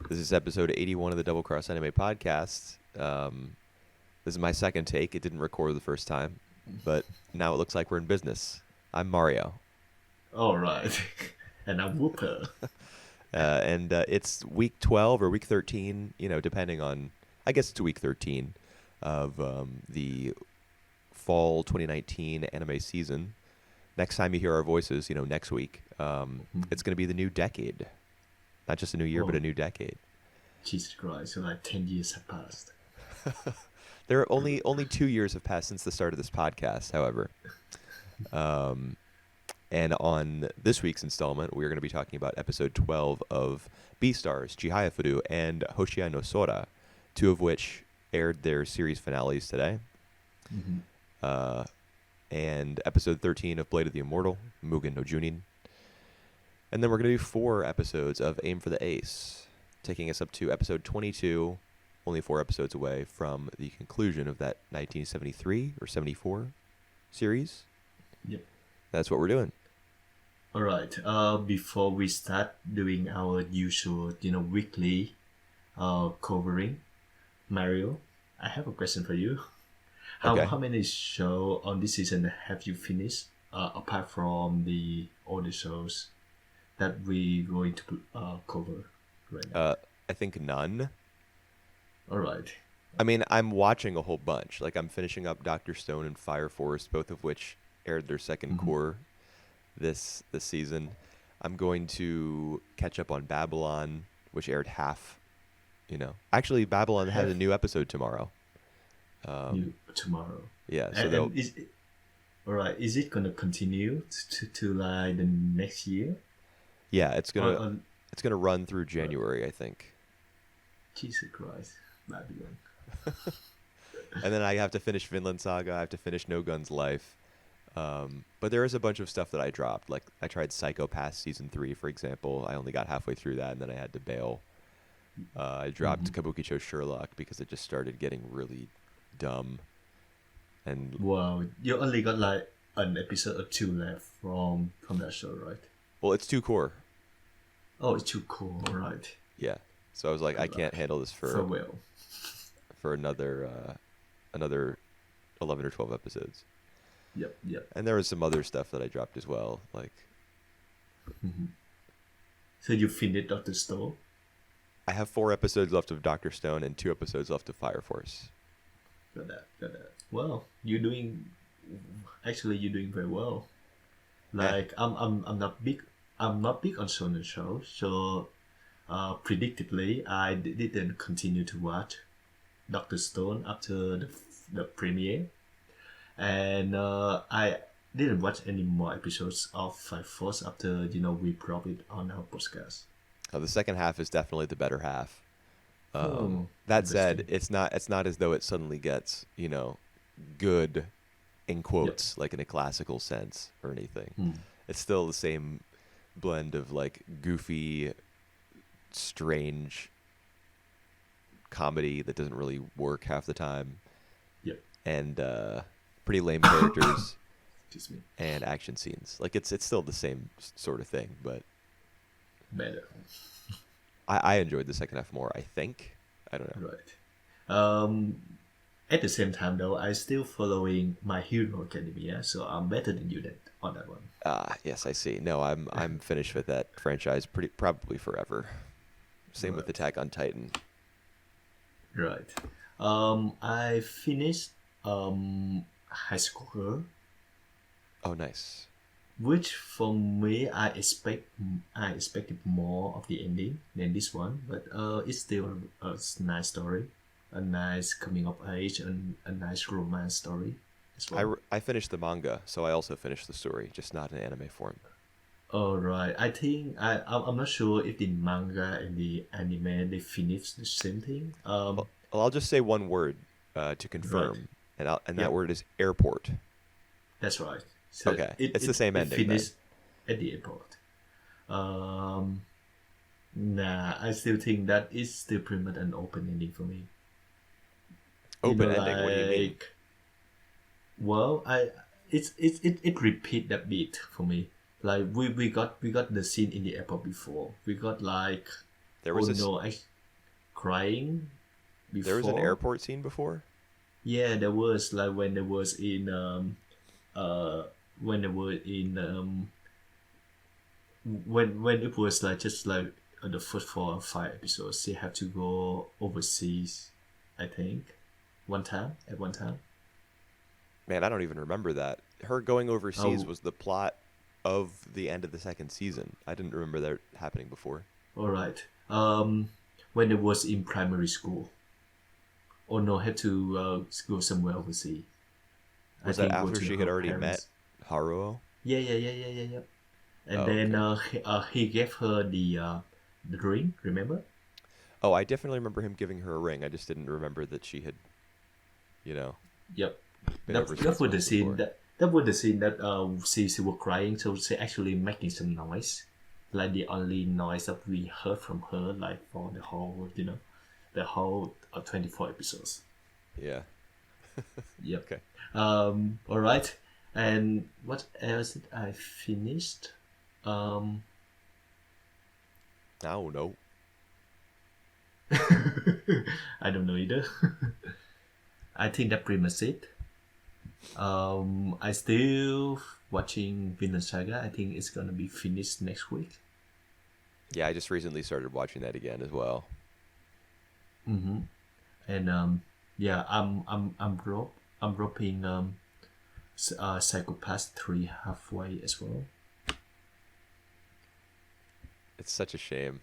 This is episode 81 of the Double Cross Anime Podcast. This is my second take. It didn't record the first time, but now it looks like we're in business. I'm Mario. All right. And I'm Wooper. And it's week 12 or week 13, depending on, I guess it's week 13 of the fall 2019 anime season. Next time you hear our voices, next week, it's going to be the new decade. Not just a new year, but a new decade. Jesus Christ, so like 10 years have passed. There are only 2 years have passed since the start of this podcast, however. And on this week's installment, we're going to be talking about episode 12 of Beastars, Chihayafuru, and Hoshiai no Sora, two of which aired their series finales today. Mm-hmm. And episode 13 of Blade of the Immortal, Mugen no Junin. And then we're going to do 4 episodes of Aim for the Ace, taking us up to episode 22, only 4 episodes away from the conclusion of that 1973 or 74 series. Yep. That's what we're doing. All right. Before we start doing our usual, weekly covering, Mario, I have a question for you. How many shows on this season have you finished, apart from all the shows that we're going to cover right now? I think none. All right. I mean, I'm watching a whole bunch. Like, I'm finishing up Dr. Stone and Fire Force, both of which aired their second core this season. I'm going to catch up on Babylon, which aired half. Actually, Babylon has a new episode tomorrow. Tomorrow. Yeah. So all right. Is it gonna continue to like the next year? Yeah, it's gonna run through January, I think. Jesus Christ, Babylon. And then I have to finish Vinland Saga. I have to finish No Gun's Life. But there is a bunch of stuff that I dropped. Like, I tried Psycho Pass Season 3, for example. I only got halfway through that, and then I had to bail. I dropped Kabukicho Sherlock because it just started getting really dumb. And wow, you only got like an episode or 2 left from that show, right? Well, it's 2 core. Oh, it's 2 core, right? Yeah. So I was like, I can't handle this for another 11 or 12 episodes. Yep. And there was some other stuff that I dropped as well, like. So you finished Dr. Stone? I have 4 episodes left of Dr. Stone and 2 episodes left of Fire Force. Got that. Well, you're doing very well. Like, I'm not big on shonen shows, so predictably I didn't continue to watch Dr. Stone after the premiere, and I didn't watch any more episodes of Fire Force after we brought it on our podcast. The second half is definitely the better half. That said, it's not as though it suddenly gets good in quotes, like in a classical sense or anything. It's still the same blend of like goofy, strange comedy that doesn't really work half the time. Yep. And pretty lame characters. Excuse me. And action scenes. Like, it's still the same sort of thing, but better. I enjoyed the second half more, I think. I don't know. Right. At the same time, though, I still following My Hero Academia, so I'm better than you on that one. Yes, I see. No, I'm finished with that franchise probably forever. Same with Attack on Titan. Right. I finished High School Girl. Oh, nice. Which for me, I expected more of the ending than this one, but it's still a nice story, a nice coming of age, and a nice romance story as well. I finished the manga, so I also finished the story, just not in anime form. All right. I think I'm not sure if the manga and the anime they finish the same thing. Well, I'll just say one word to confirm, right. and that word is airport. That's right. So okay, it's the same ending. Finished at the airport. I still think that is still pretty much an open ending for me. Open ending? What do you mean? Well, it repeat that bit for me. Like we got the scene in the airport before. We got like there was crying before. There was an airport scene before? Yeah, there was like when there was in when they were in when it was like just like the first 4 or 5 episodes, they had to go overseas, I think, at one time. Man, I don't even remember that. Her going overseas Oh, was the plot of the end of the second season. I didn't remember that happening before. all right. When it was in primary school, or no, had to go somewhere overseas. I Was that think go after to she her had already met parents. Haruo? Yeah. And Oh, then okay. he gave her the ring. Remember? Oh, I definitely remember him giving her a ring. I just didn't remember that she had, you know, Yep. been That overseas was the once scene before. that was the scene that she was crying, so she actually making some noise, like the only noise that we heard from her, like for the whole the whole 24 episodes. Yeah. Yep. Okay. All right. And what else did I finished? Um, I don't know. I don't know either. I think that pretty much it. I still watching Vinland Saga. I think it's gonna be finished next week. Yeah, I just recently started watching that again as well. Mm-hmm. And yeah, I'm dropping Psychopath 3 halfway as well. It's such a shame.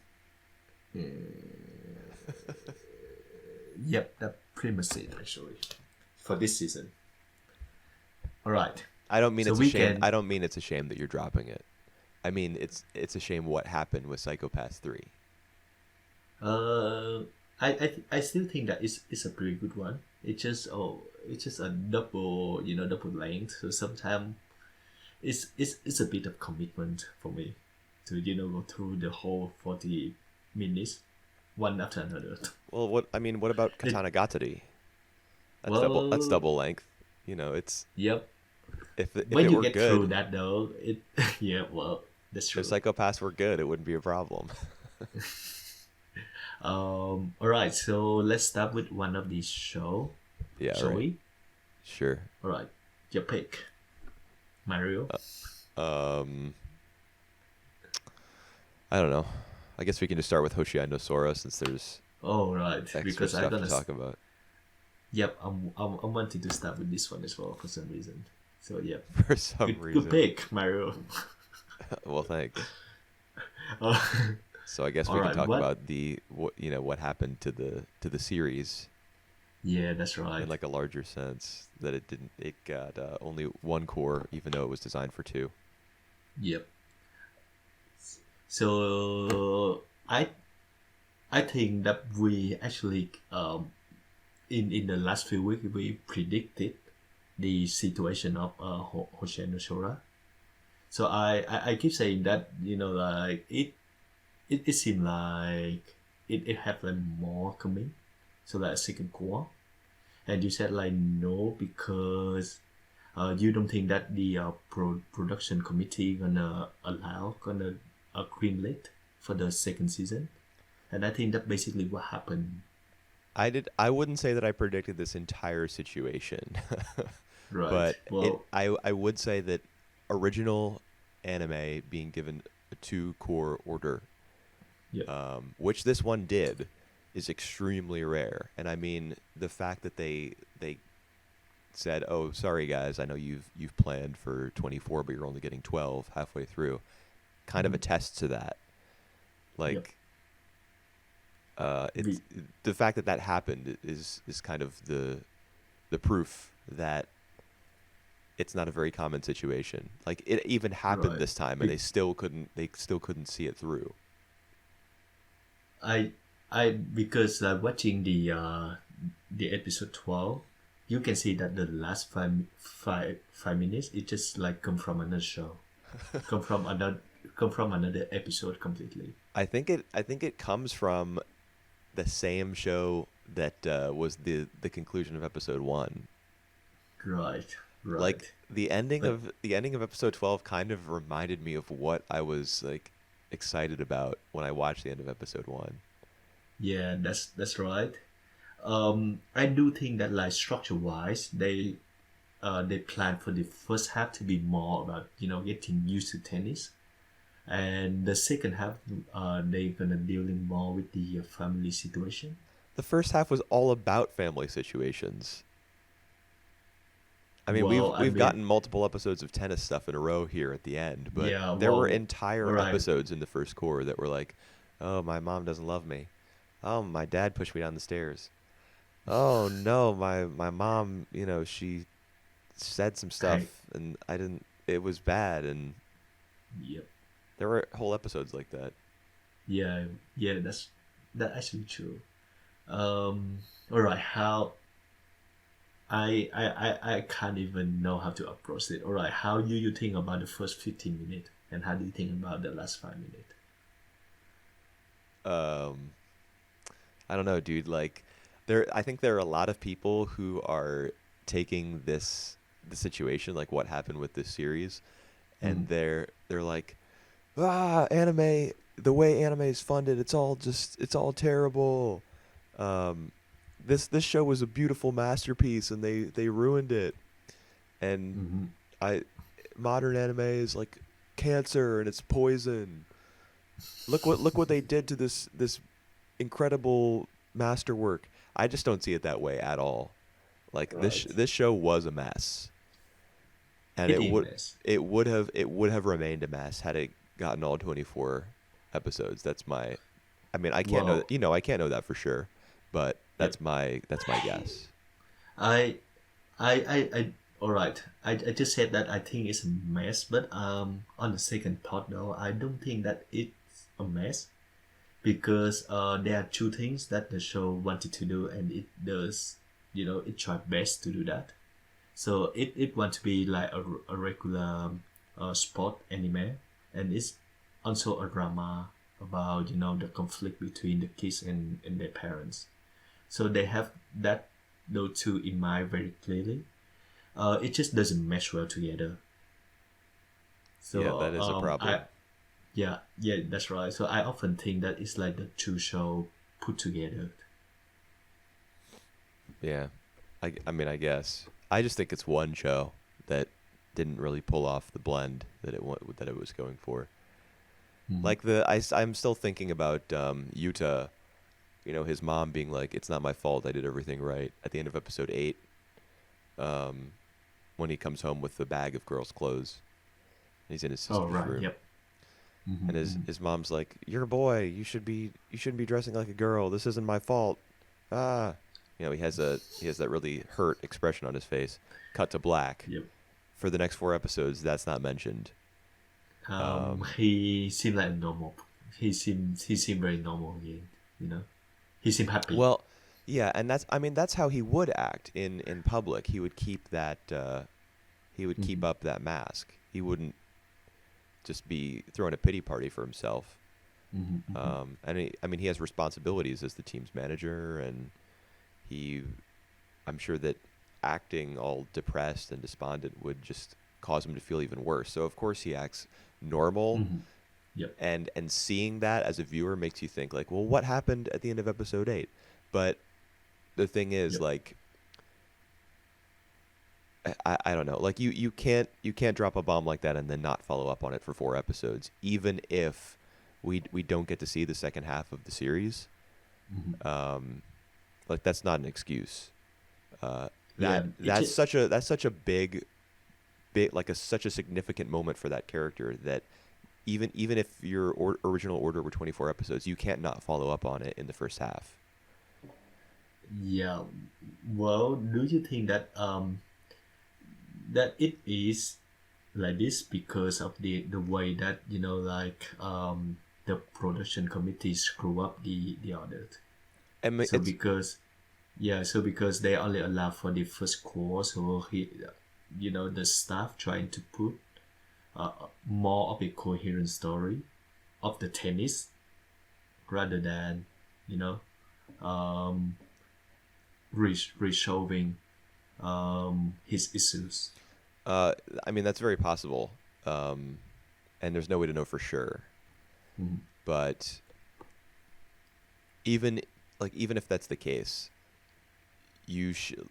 Yep, that pretty much it actually for this season. All right, I don't mean so it's a we shame. can. I don't mean it's a shame that you're dropping it. I mean it's a shame what happened with Psychopath 3. Uh, I still think that it's a pretty good one. It's just a double double length. So sometimes it's a bit of commitment for me to go through the whole 40 minutes one after another. Well, what about It, Katana Gatari? That's well, double length. You know, it's yep. if When it you were get through good, that though, it yeah, well, that's if true. Psychopaths were good, it wouldn't be a problem. All right, so let's start with one of these Yeah, shall right. we? Sure. All right, your pick, Mario. Um, I don't know. I guess we can just start with Hoshiai no Sora since there's All right, extra because I'm stuff to gonna. talk about. Yep, I'm wanting to start with this one as well for some reason. So yeah, For some good reason. pick, Mario. Well, thanks. Uh, So I guess all we can right, talk what? about what happened to the series Yeah, that's in right. like a larger sense, that it got only one core even though it was designed for two. Yep. So I think that we actually in the last few weeks we predicted the situation of Hoshiai no Sora. So I keep saying that like it seemed like it had like more coming, so like a second core, and you said like no because you don't think that the production committee gonna greenlit for the second season, and I think that basically what happened. I wouldn't say that I predicted this entire situation. Right. But Well. I would say that original anime being given a two core order, Yeah. which this one did, is extremely rare. And I mean the fact that they said, "Oh, sorry guys, I know you've planned for 24, but you're only getting 12 halfway through," kind of Mhm. attests to that. Yep. Like, it's We. the fact that that happened is kind of the proof that it's not a very common situation. Like it even happened Right. this time, and Be- they still couldn't see it through. I because watching the episode 12, you can see that the last five minutes it just like come from another show, come from another episode completely. I think it comes from the same show that was the conclusion of episode 1. Right. Like Right. But the ending of episode 12 kind of reminded me of what I was like excited about when I watched the end of episode 1. Yeah, that's right. I do think that like structure wise, they plan for the first half to be more about getting used to tennis, and the second half they gonna dealing more with the family situation. The first half was all about family situations. I mean, we've Well, I we've mean, gotten multiple episodes of tennis stuff in a row here at the end, but yeah, there were well, all entire right. episodes in the first core that were like, "Oh, my mom doesn't love me. Oh, my dad pushed me down the stairs. Oh no, my mom, she said some I stuff and I didn't. It was bad." And Yep. there were whole episodes like that. Yeah, yeah, that's actually true. All right, how I can't even know how to approach it. All right, how do you think about the first 15 minutes, and how do you think about the last 5 minutes? Um, I don't know, dude. Like, I think there are a lot of people who are taking the situation, like what happened with this series, Mm, and they're like, anime. The way anime is funded, it's all terrible. Um, this show was a beautiful masterpiece, and they ruined it. And mm-hmm. I modern anime is like cancer and it's poison. Look what they did to this incredible masterwork. I just don't see it that way at all. Like Right. this show was a mess, and It is. it would have remained a mess had it gotten all 24 episodes. That's my, I mean, I can't know Well, that, I can't know that for sure, but yep. that's my guess. I I all right. I just said that I think it's a mess, but on the second thought though, I don't think that it's a mess because there are two things that the show wanted to do, and it does. It tried best to do that. So it want to be like a regular sport anime, and it's also a drama about the conflict between the kids and their parents. So they have that those two in mind very clearly. It just doesn't mesh well together. Yeah, So that is a I problem. yeah, yeah, that's right. So I often think that it's like the two show put together. Yeah, I mean, I guess I just think it's one show that didn't really pull off the blend that it was going for. Mm. Like I'm still thinking about Yuta, his mom being like, "It's not my fault. I did everything right." At the end of episode 8, um, when he comes home with the bag of girls' clothes, and he's in his Oh sister's right, room, yep. Mm-hmm, and mm-hmm. his mom's like, "You're a boy. You shouldn't be dressing like a girl. This isn't my fault." Ah, he has that really hurt expression on his face. Cut to black. Yep. For the next 4 episodes, that's not mentioned. Um, He seemed like normal. He seemed very normal again. You know, he seemed happy. well, yeah, and I mean that's how he would act in public. He would keep Mm-hmm, up that mask. He wouldn't just be throwing a pity party for himself. mm-hmm, mm-hmm. And I mean he has responsibilities as the team's manager, and he I'm sure that acting all depressed and despondent would just cause him to feel even worse. So of course he acts normal, Mm-hmm. Yep. and seeing that as a viewer makes you think like, well, what happened at the end of episode 8? But the thing is, Yep. like, I don't know, like you can't drop a bomb like that and then not follow up on it for 4 episodes, even if we don't get to see the second half of the series. Mm-hmm. Um, like that's not an excuse. Uh, Yeah. that's such a big like such a significant moment for that character that even if your original order were 24 episodes, you can't not follow up on it in the first half. Yeah. Well, do you think that it is like this because of the way that the production committee screw up the audit? And So it's because yeah, so because they only allow for the first course, so the staff trying to put more of a coherent story of the tennis rather than you know um, resolving his issues. uh, I mean that's very possible, um, and there's no way to know for sure. Mhm. But even even if that's the case, you should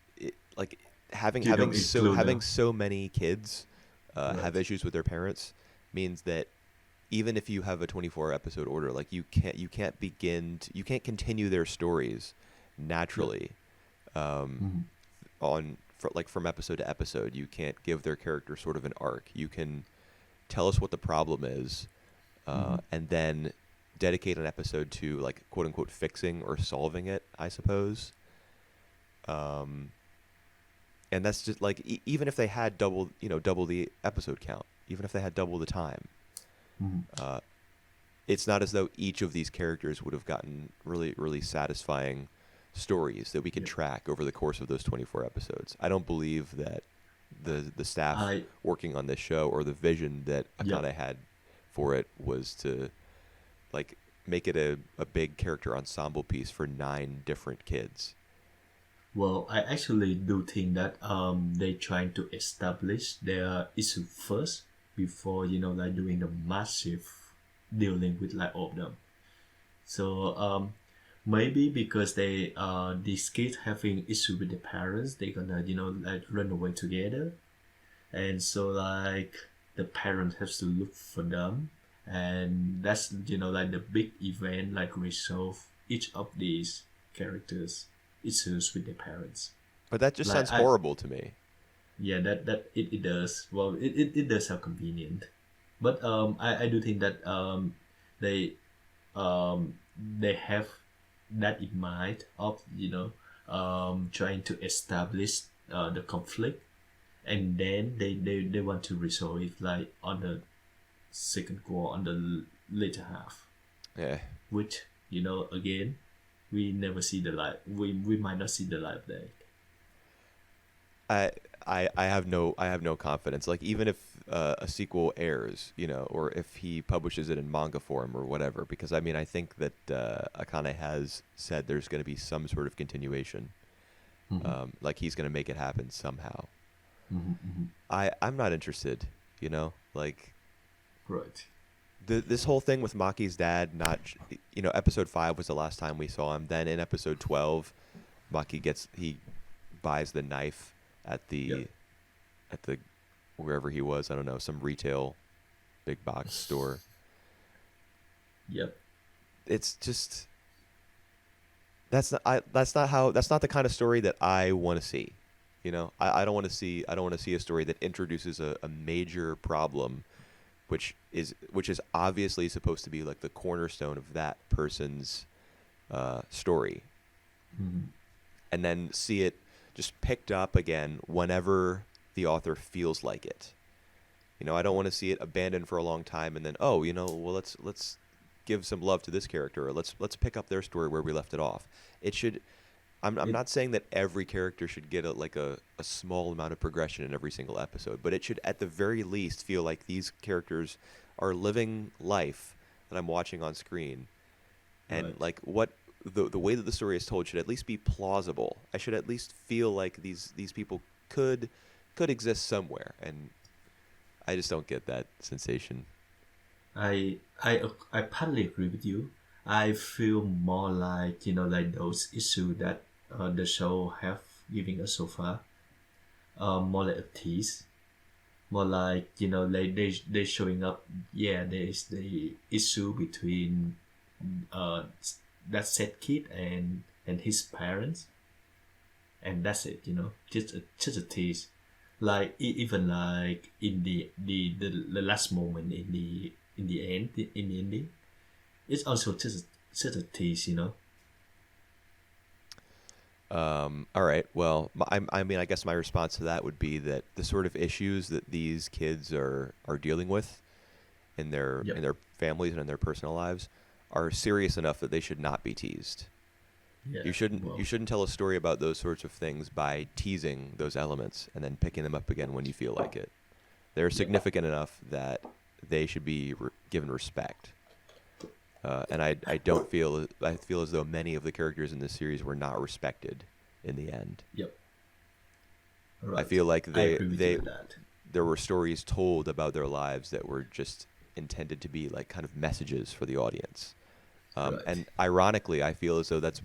like having You don't include having them. so many kids have Right. issues with their parents means that even if you have a 24 episode order, like you can't you can't continue their stories Yep. naturally um, Mm-hmm. like from episode to episode. You can't give their character sort of an arc. You can tell us what the problem is, Mm-hmm. and then dedicate an episode to like quote unquote fixing or solving it, I suppose. Um, and that's just like even if they had double the episode count, even if they had double the time, Mm-hmm. uh, it's not as though each of these characters would have gotten really satisfying stories that we can Yep. track over the course of those 24 episodes. I don't believe that the staff I working on this show or the vision that Yep. Akane had for it was to like make it a big character ensemble piece for 9 different kids. Well, I actually do think that they trying to establish their issue first before like doing the massive dealing with like all of them. So maybe because these kids having issue with the parents, they gonna like run away together, and so like the parent has to look for them, and that's like the big event like resolve each of these characters issues with their parents. But that just Like sounds I horrible to me. Yeah, it does. Well, it does sound convenient, but I do think that they they have that in mind of trying to establish the conflict, and then they want to resolve it like on the second core on the later half, Yeah. which again we never see the light. We might not see the light of day. I I have no confidence. Like even if a sequel airs, or if he publishes it in manga form or whatever, because I mean I think that Akane has said there's going to be some sort of continuation. Mm-hmm. Like he's going to make it happen somehow. Mm-hmm, mm-hmm. I'm not interested. Like Right. this whole thing with Maki's dad. Not episode 5 was the last time we saw him. Then in episode 12, he buys the knife at the Yep. at the wherever he was, I don't know, some retail big box store. Yep. It's just that's not the kind of story that I want to see. I don't want to see a story that introduces a major problem which is obviously supposed to be like the cornerstone of that person's story, Mm-hmm. and then see it just picked up again whenever the author feels like it. I don't want to see it abandoned for a long time and then well let's give some love to this character, or let's pick up their story where we left it off. It should. I'm It, not saying that every character should get a small amount of progression in every single episode, but it should at the very least feel like these characters are living life that I'm watching on screen, and right. like what the way that the story is told should at least be plausible. I should at least feel like these people could exist somewhere, and I just don't get that sensation. I partly agree with you. I feel more like like those issues that the show have giving us so far. More like a tease. More like they showing up. Yeah, there is the issue between uh that said kid and his parents, and that's it. Just a tease. Like even like in the last moment in the end in the ending, it's also just a tease. All right. Well, I mean, I guess my response to that would be that the sort of issues that these kids are dealing with in Yep. their families and in their personal lives are serious enough that they should not be teased. Yeah. You Well. shouldn't tell a story about those sorts of things by teasing those elements and then picking them up again when you feel like it. They're Yep. significant enough that they should be given respect. And I don't feel I feel as though many of the characters in this series were not respected in the end. Yep. I Right. feel like I agree with you with that. there were stories told about their lives that were just intended to be like kind of messages for the audience. Right. And ironically, I feel as though that's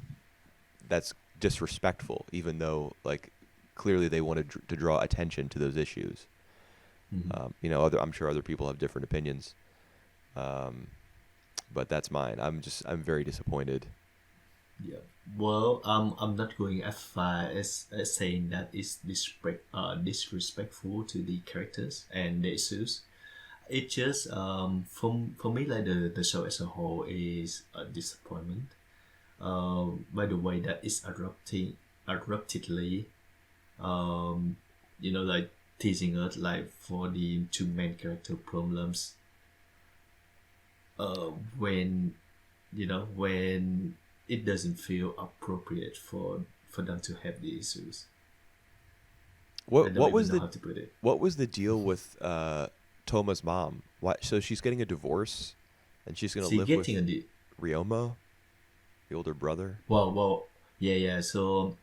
disrespectful, even though like clearly they wanted to draw attention to those issues. Mhm. I'm sure other people have different opinions, but that's mine. I'm very disappointed. Yeah. Well, I'm not going as far as saying that it's disrespectful to the characters and the issues. It just for me like the show as a whole is a disappointment. By the way that it's abruptly like teasing us like for the two main character problems. When when it doesn't feel appropriate for them to have the issues. I What don't what even was know the how to put it. what was the deal with Toma's mom? Why? So she's getting a divorce, and she's gonna See, live getting with a deal. Ryoma, the older brother. Well, yeah. So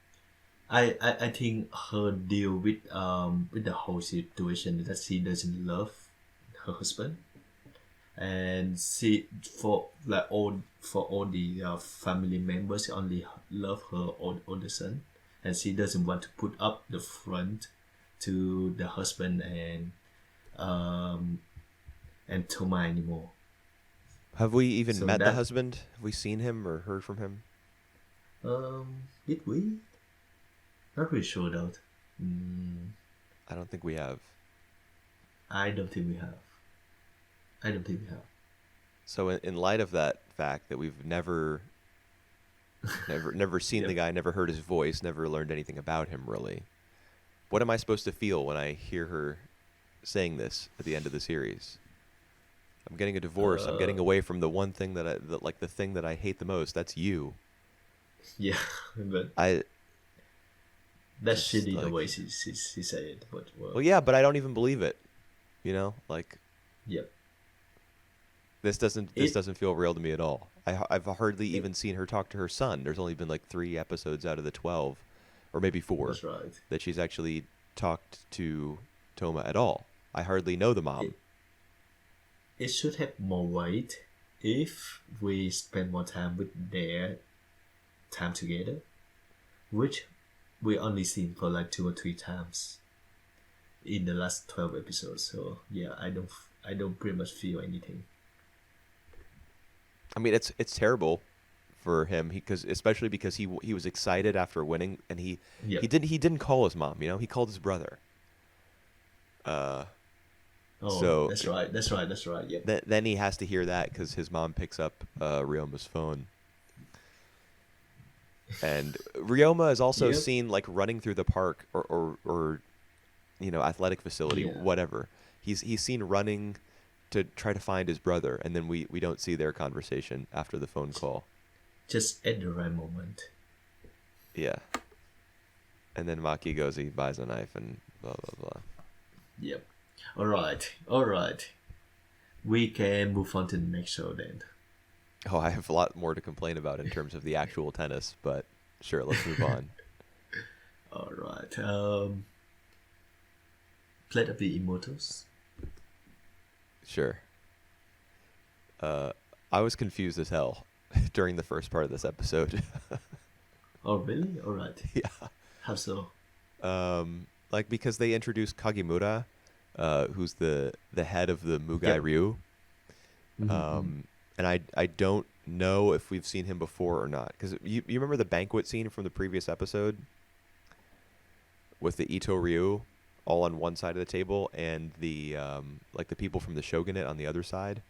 I think her deal with the whole situation is that she doesn't love her husband, and she for all the family members she only love her older son, and she doesn't want to put up the front to the husband um and Toma anymore. Have we even So met the that husband? Have we seen him or heard from him? did we? Not really sure though. Mm, I don't think we have. I don't think we have. I don't think we have. So in light of that fact that we've never seen the Yep. guy, never heard his voice, never learned anything about him really, what am I supposed to feel when I hear her saying this at the end of the series? I'm getting a divorce. I'm getting Uh, away from the one thing like the thing that I hate the most. That's you. yeah, but I that's just shitty the like, way she said it. But well, well, yeah, but I don't even believe it. Like yep. this It doesn't feel real to me at all. I've hardly it even seen her talk to her son. There's only been like 3 episodes out of the 12, or maybe 4, that's right. that she's actually talked to Toma at all. I hardly know the It mom. it should have more weight if we spend more time with their time together, which we only seen for like 2 or 3 times in the last 12 episodes. So yeah, I don't pretty much feel anything. I mean, it's terrible for him because especially because he was excited after winning, and Yep. he didn't call his mom. He called his brother. Uh, Oh, so that's right. That's right. That's right. Yep. then he has to hear that because his mom picks up Ryoma's phone, and Ryoma is also Yep. seen like running through the park or athletic facility, Yeah. whatever. He's seen running to try to find his brother, and then we don't see their conversation after the phone call. Just at the right moment. Yeah. And then Maki goes, he buys a knife and blah blah blah. Yep. All right. All right. We can move on to the next show then. Oh, I have a lot more to complain about in terms of the actual tennis, but sure, let's move on. All right. Plate of the Immortals. Sure. I was confused as hell during the first part of this episode. Oh, really? All right. Yeah. How so? Like because they introduced Kagimura, who's the head of the Mugai Yep. Ryu. Mm-hmm. And I don't know if we've seen him before or not. Because you remember the banquet scene from the previous episode with the Ito Ryu all on one side of the table and the like the people from the Shogunate on the other side.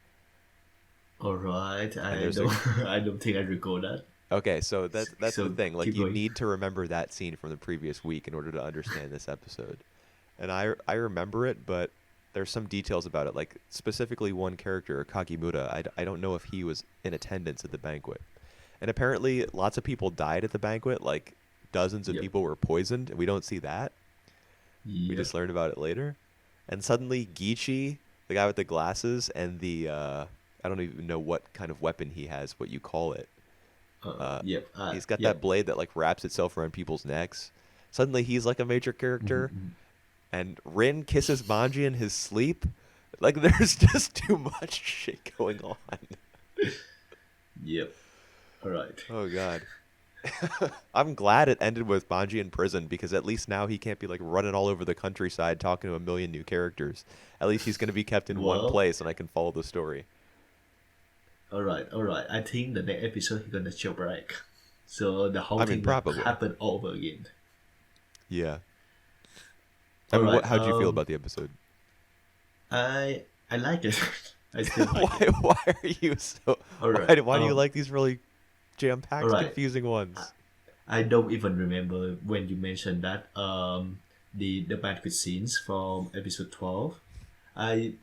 All right. And I there's don't. I don't think I recall that. Okay, so that's the So thing. Like keep you going. need to remember that scene from the previous week in order to understand this episode. And I remember it, but there's some details about it. Like specifically one character, Kagimura. I don't know if he was in attendance at the banquet. And apparently lots of people died at the banquet. Like dozens of Yep. people were poisoned. And we don't see that. We Yep. just learned about it later. And suddenly Gichi, the guy with the glasses and the I don't even know what kind of weapon he has, what you call it. Yep. He's got Yep. that blade that like wraps itself around people's necks. Suddenly he's like a major character, Mhm. and Rin kisses Manji in his sleep. Like there's just too much shit going on. Yep. All right. Oh God. I'm glad it ended with Manji in prison because at least now he can't be like running all over the countryside talking to a million new characters. At least he's going to be kept in one Well, place and I can follow the story. all right, all right. I think the next episode he's gonna jailbreak, so the whole I mean, thing gonna probably. happen over again. Yeah. I All mean, right. how did you feel about the episode? I like it. I still like why it. why are you so All right. why do you like these really All jam-packed right. confusing ones? I don't even remember when you mentioned that the banquet scenes from episode 12. I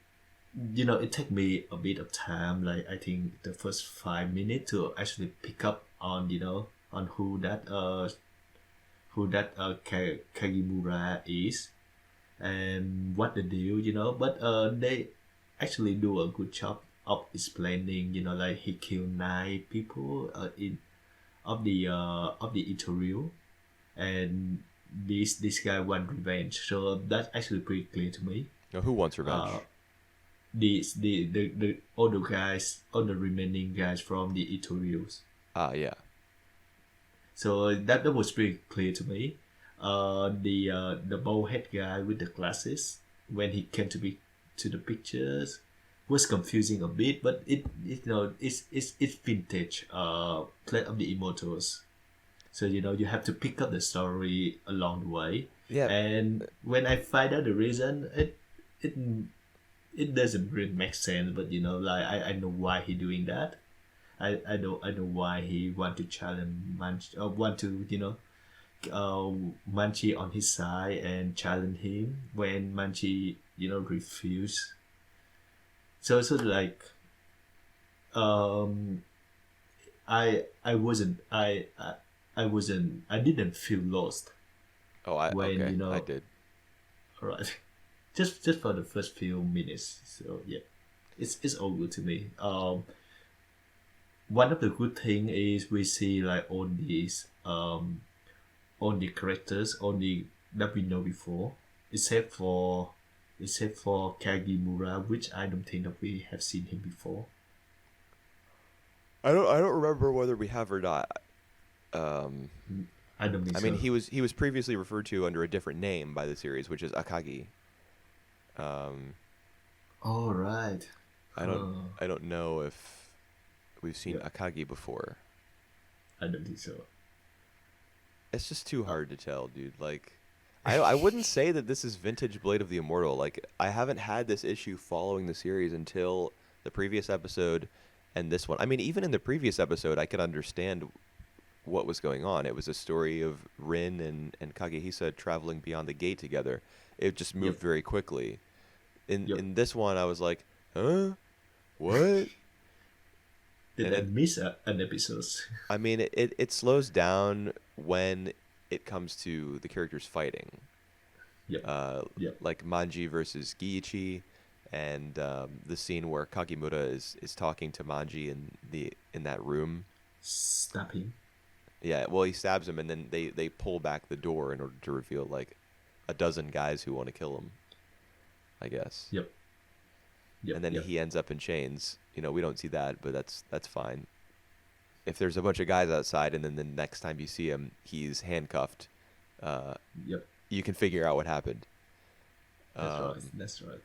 it took me a bit of time, like I think the first 5 minutes to actually pick up on on who that Kagimura is and what the deal, but they actually do a good job of explaining, like he killed 9 people in of the Itorio, and this guy want revenge. So that's actually pretty clear to me. Now, who wants revenge? The all the guys, all the remaining guys from the Itorios. Yeah. So that was pretty clear to me. The bald head guy with the glasses, when he came to the pictures, was confusing a bit, but it's vintage play of the Immortals. So you have to pick up the story along the way. Yeah. And when I find out the reason, it doesn't really make sense. But like I know why he doing that. I know why he want to challenge want to Manchi on his side and challenge him when Manchi refuse. So like I wasn't I didn't feel lost Oh, when okay. I did. alright. just for the first few minutes. So yeah, it's all good to me. One of the good thing is we see like all the characters that we know before, except for Kagimura, which I don't think that we have seen him before. I don't remember whether we have or not. I don't think I so. mean, he was previously referred to under a different name by the series, which is Akagi. All right. I don't know if we've seen Akagi before. I don't think so. It's just too hard to tell, dude. Like, I wouldn't say that this is vintage Blade of the Immortal. Like, I haven't had this issue following the series until the previous episode and this one. I mean, even in the previous episode, I could understand what was going on. It was a story of Rin and Kagehisa traveling beyond the gate together. It just moved very quickly. In this one, I was like, huh? What? Did I miss an episode? I mean, it slows down when it comes to the characters fighting. Like Manji versus Giichi, and the scene where Kakimura is talking to Manji in that room. Stab him. Yeah, well, he stabs him, and then they pull back the door in order to reveal like a dozen guys who want to kill him, I guess. Yep. And then he ends up in chains. We don't see that, but that's fine. If there's a bunch of guys outside, and then the next time you see him, he's handcuffed. You can figure out what happened. That's right.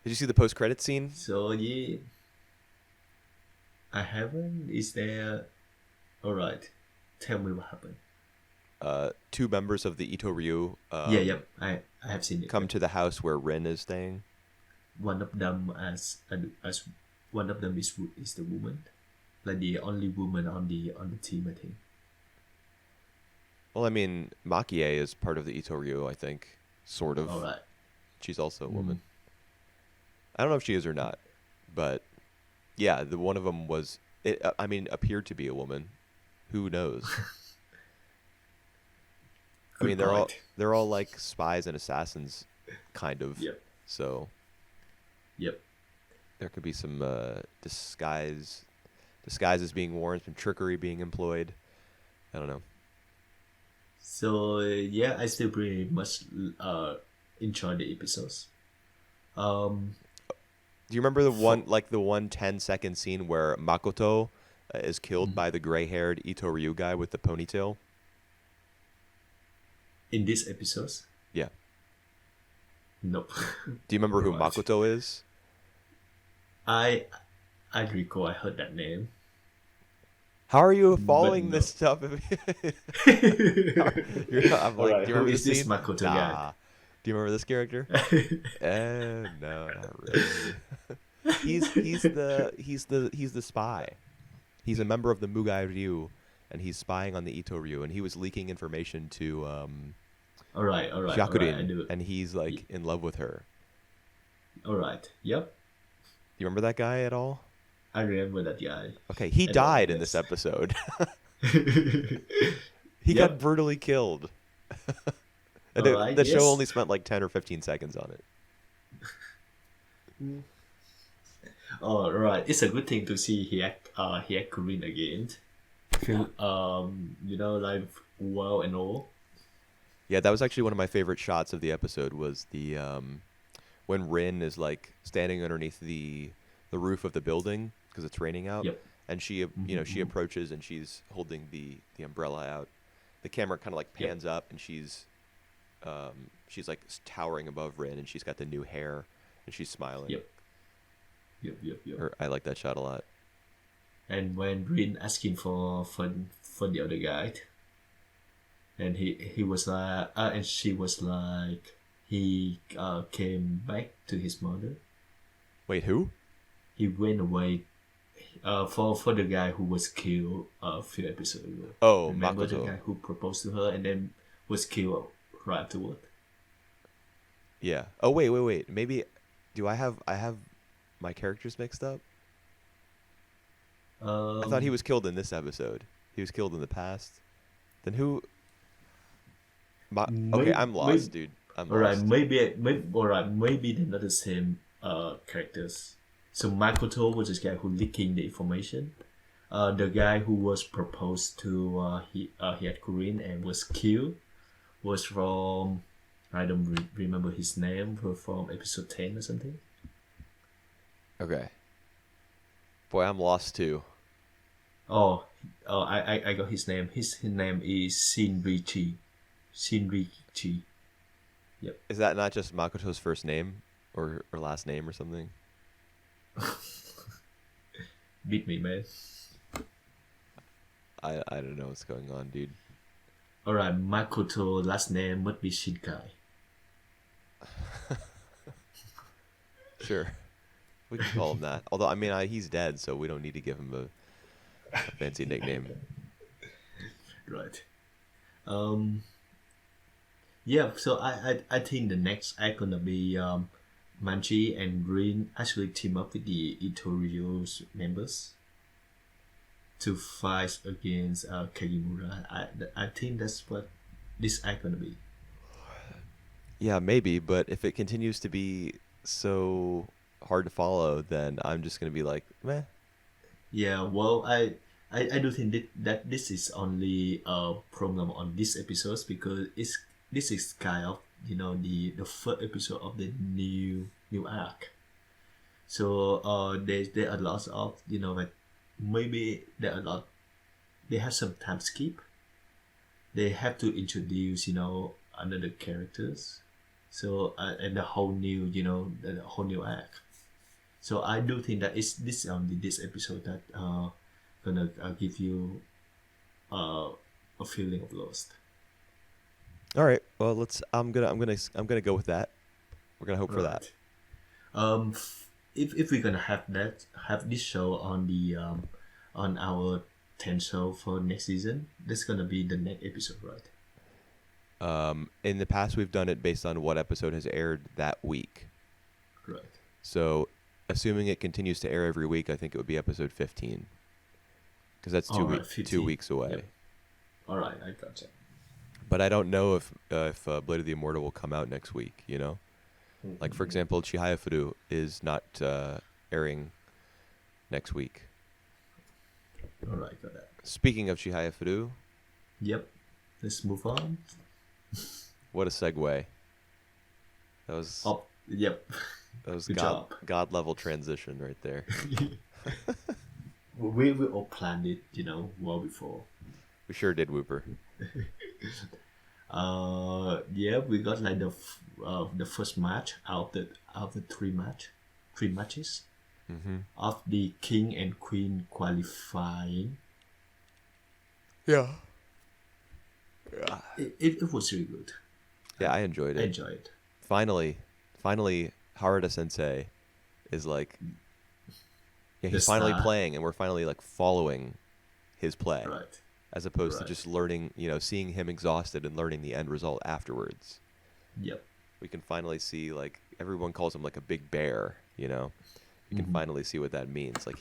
Did you see the post-credit scene? So yeah, I haven't. Is there? All right. Tell me what happened. Two members of the Ito Ryu. I have seen it. Come to the house where Rin is staying. One of them as one of them is the woman, like the only woman on the team, I think. Well, I mean, Makie is part of the Ito Ryu, I think, sort of. All right. She's also a woman. I don't know if she is or not, but yeah, the one of them was. Appeared to be a woman. Who knows? I mean, they're all like spies and assassins, kind of. Yep. So. Yep. There could be some disguises being worn, some trickery being employed. I don't know. So yeah, I still pretty much enjoy the episodes. Do you remember the one, like the 10-second scene where Makoto is killed Mhm. by the gray-haired Ito Ryu guy with the ponytail? In this episodes? Yeah. Nope. Do you remember who Right. Makoto is? I recall I heard that name. How are you But following no. this stuff? You're not, I'm like, Alright, do you who remember is the this scene? Makoto Nah. guy? Do you remember this character? No, not really. He's the spy. He's a member of the Mugai Ryu, and he's spying on the Ito Ryu, and he was leaking information to Alright, I Shakurin, do it. and he's like in love with her. Alright, yep. You remember that guy at all? I remember that guy. Okay, he And, died in yes. this episode. He Yep. got brutally killed. And Alright, the show yes. only spent like 10 or 15 seconds on it. Oh, right. It's a good thing to see Hyakurin again. Feel, like well and all. Yeah, that was actually one of my favorite shots of the episode was the when Rin is like standing underneath the roof of the building because it's raining out, Yep. and she she approaches and she's holding the umbrella out. The camera kind of like Yep. pans up and she's like towering above Rin and she's got the new hair and she's smiling. Yep. I like that shot a lot. And when Rin asking for the other guy, and he was like, and she was like, he came back to his mother. Wait, who? He went away for the guy who was killed a few episodes ago. Oh, Remember Makoto. the guy who proposed to her and then was killed right afterward? Yeah. Oh wait. Maybe I have my characters mixed up? I thought he was killed in this episode. He was killed in the past. Then who? Okay, I'm lost, dude. I'm Alright, lost. maybe they're not the same characters. So Makoto was this guy who leaking the information. The guy who was proposed to he had Korean and was killed was from I don't remember his name from episode 10 or something. Okay. Boy, I'm lost too. I got his name. His name is Shinrichi. Yep. Is that not just Makoto's first name or last name or something? Beat me, man. I don't know what's going on, dude. Alright, Makoto last name must be Shinkai. Sure. We can call him that. Although, I mean, he's dead, so we don't need to give him a fancy nickname. Right. Yeah, so I think the next act gonna be Manji and Green actually team up with the Itorios members to fight against Kagimura. I think that's what this act gonna be. Yeah, maybe, but if it continues to be so hard to follow, then I'm just going to be like, meh. Yeah, well, I do think that this is only a problem on this episodes because this is kind of the first episode of the new arc. So there are lots of like maybe there are they have some time skip. They have to introduce another characters. So and the whole new the whole new arc. So I do think that this is only this episode that gonna give you a feeling of lost. All right. Well, I'm gonna go with that. We're gonna hope for that. If we're gonna have this show on the on our 10 show for next season, that's gonna be the next episode, right? In the past, we've done it based on what episode has aired that week. Right. So, assuming it continues to air every week, I think it would be episode 15. Because that's 2 weeks away. Yep. All right, I gotcha. But I don't know if Blade of the Immortal will come out next week, Like, for example, Chihayafuru is not airing next week. All right, got that. Speaking of Chihayafuru. Yep. Let's move on. What a segue. That was... Oh, yep. That was Good job. God level transition right there. We all planned it, well before. We sure did, Wooper. Yeah, we got like the first match out of the three matches of the king and queen qualifying. Yeah. Yeah. It was really good. Yeah, I enjoyed it. I enjoyed it. Finally, Harada Sensei is like, yeah, he's finally playing, and we're finally like following his play, Right. as opposed to just learning, seeing him exhausted and learning the end result afterwards. Yep. We can finally see, like, everyone calls him like a big bear, You can finally see what that means. Like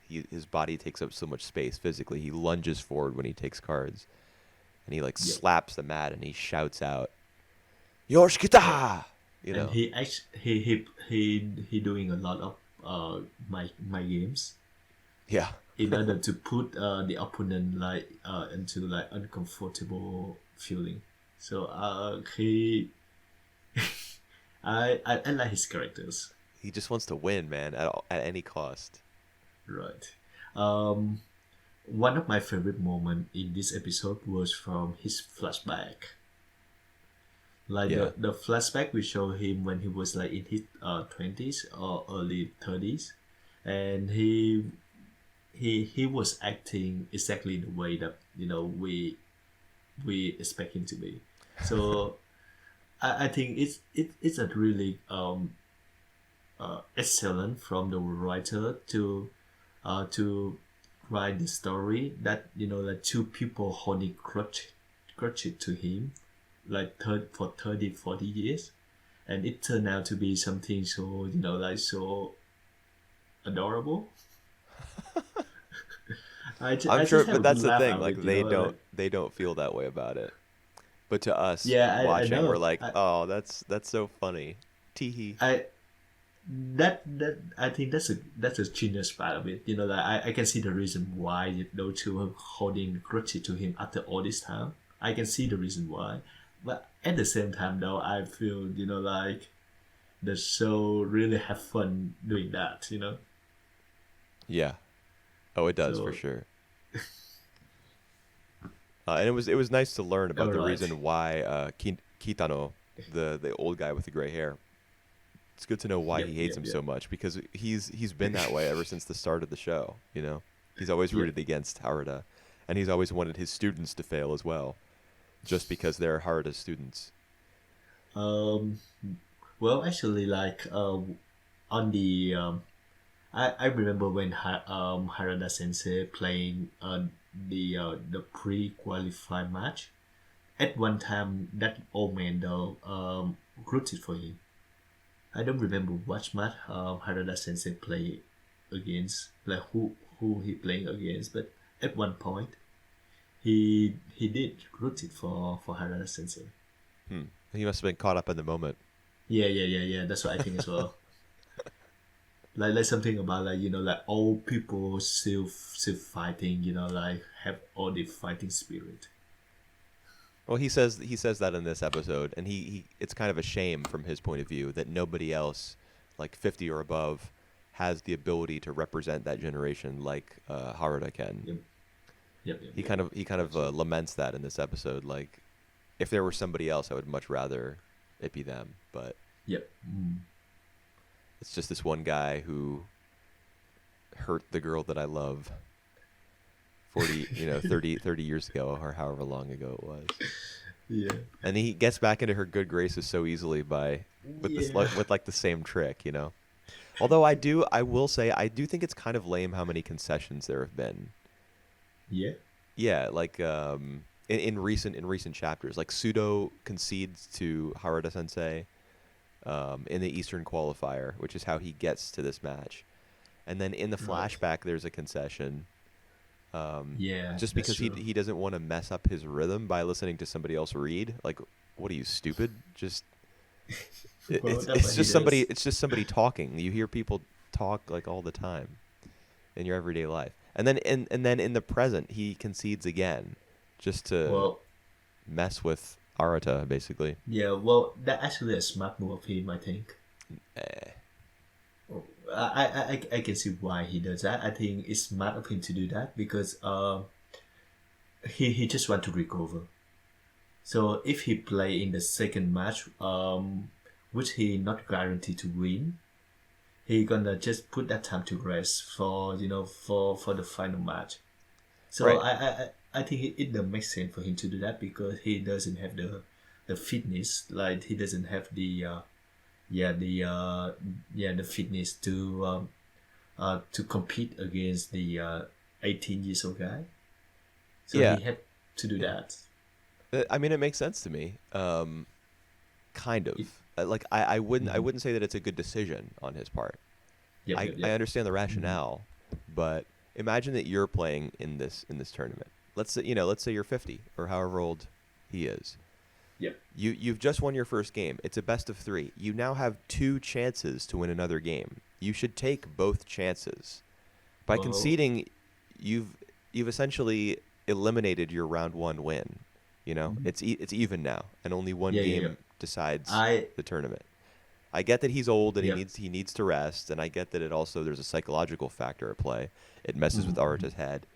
his body takes up so much space physically. He lunges forward when he takes cards, and he slaps the mat and he shouts out, "Yoshikita!" And he doing a lot of my games. Yeah. In order to put the opponent into uncomfortable feeling. So I like his characters. He just wants to win, man, at any cost. Right. One of my favorite moments in this episode was from his flashback. The flashback we show him when he was in his 20s or early 30s, and he was acting exactly the way that we expect him to be. So I think it's a really excellent from the writer to write the story that two people holding grudge to him for 30-40 years, and it turned out to be something so so adorable. I'm sure, but that's the thing. Like they don't feel that way about it. But to us, watching, we're like, oh, that's so funny. Teehee. I think that's a genius part of it. I can see the reason why those two are holding grudge to him after all this time. I can see the reason why, but at the same time, though, I feel the show really have fun doing that. Yeah. Oh, it does for sure. And it was nice to learn about the reason why Kitano, the old guy with the gray hair. It's good to know why he hates him so much, because he's been that way ever since the start of the show. He's always rooted against Harada, and he's always wanted his students to fail as well, just because they're Harada's students. Well, actually, on the I remember when Harada Sensei playing the pre-qualified match. At one time, that old man though rooted for him. I don't remember what match Harada Sensei played against, who he playing against, but at one point, he did rooted for Harada Sensei. He must have been caught up in the moment. Yeah. That's what I think as well. like something about old people still fighting, have all the fighting spirit. Well, he says that in this episode, and he it's kind of a shame from his point of view that nobody else, 50 or above, has the ability to represent that generation like Harada can. Yep. He kind of laments that in this episode. Like, if there were somebody else, I would much rather it be them. But it's just this one guy who hurt the girl that I love 30 years ago, or however long ago it was. Yeah. And he gets back into her good graces so easily with the same trick, Although I will say I do think it's kind of lame how many concessions there have been. Yeah. Yeah, in recent chapters, Sudo concedes to Harada Sensei in the Eastern qualifier, which is how he gets to this match. And then in the flashback, there's a concession. Just because he doesn't want to mess up his rhythm by listening to somebody else read. Like, what are you, stupid? Just it's just somebody talking. You hear people talk all the time in your everyday life. And then in the present, he concedes again, just to mess with Arata, basically. Yeah, well, that's actually a smart move of him, I think. Eh. I can see why he does that. I think it's smart of him to do that because he just want to recover. So if he play in the second match, which he not guaranteed to win, he gonna just put that time to rest for for the final match. So Right. I think it doesn't make sense for him to do that because he doesn't have the fitness, like he doesn't have the the fitness to compete against the 18 years old guy. So Yeah. he had to do that. I mean, it makes sense to me. Kind of. Like I wouldn't say that it's a good decision on his part. Yep, I, yep, I yep. understand the rationale, but imagine that you're playing in this tournament. Let's say you're 50 or however old he is. Yep. You've just won your first game. It's a best of 3. You now have 2 chances to win another game. You should take both chances. By Well, conceding, you've essentially eliminated your round 1 win. It's even now, and only one yeah, yeah, game yeah. decides I the tournament. I get that he's old and Yep. he needs to rest, and I get that there's a psychological factor at play. It messes with Mhm. Arata's head,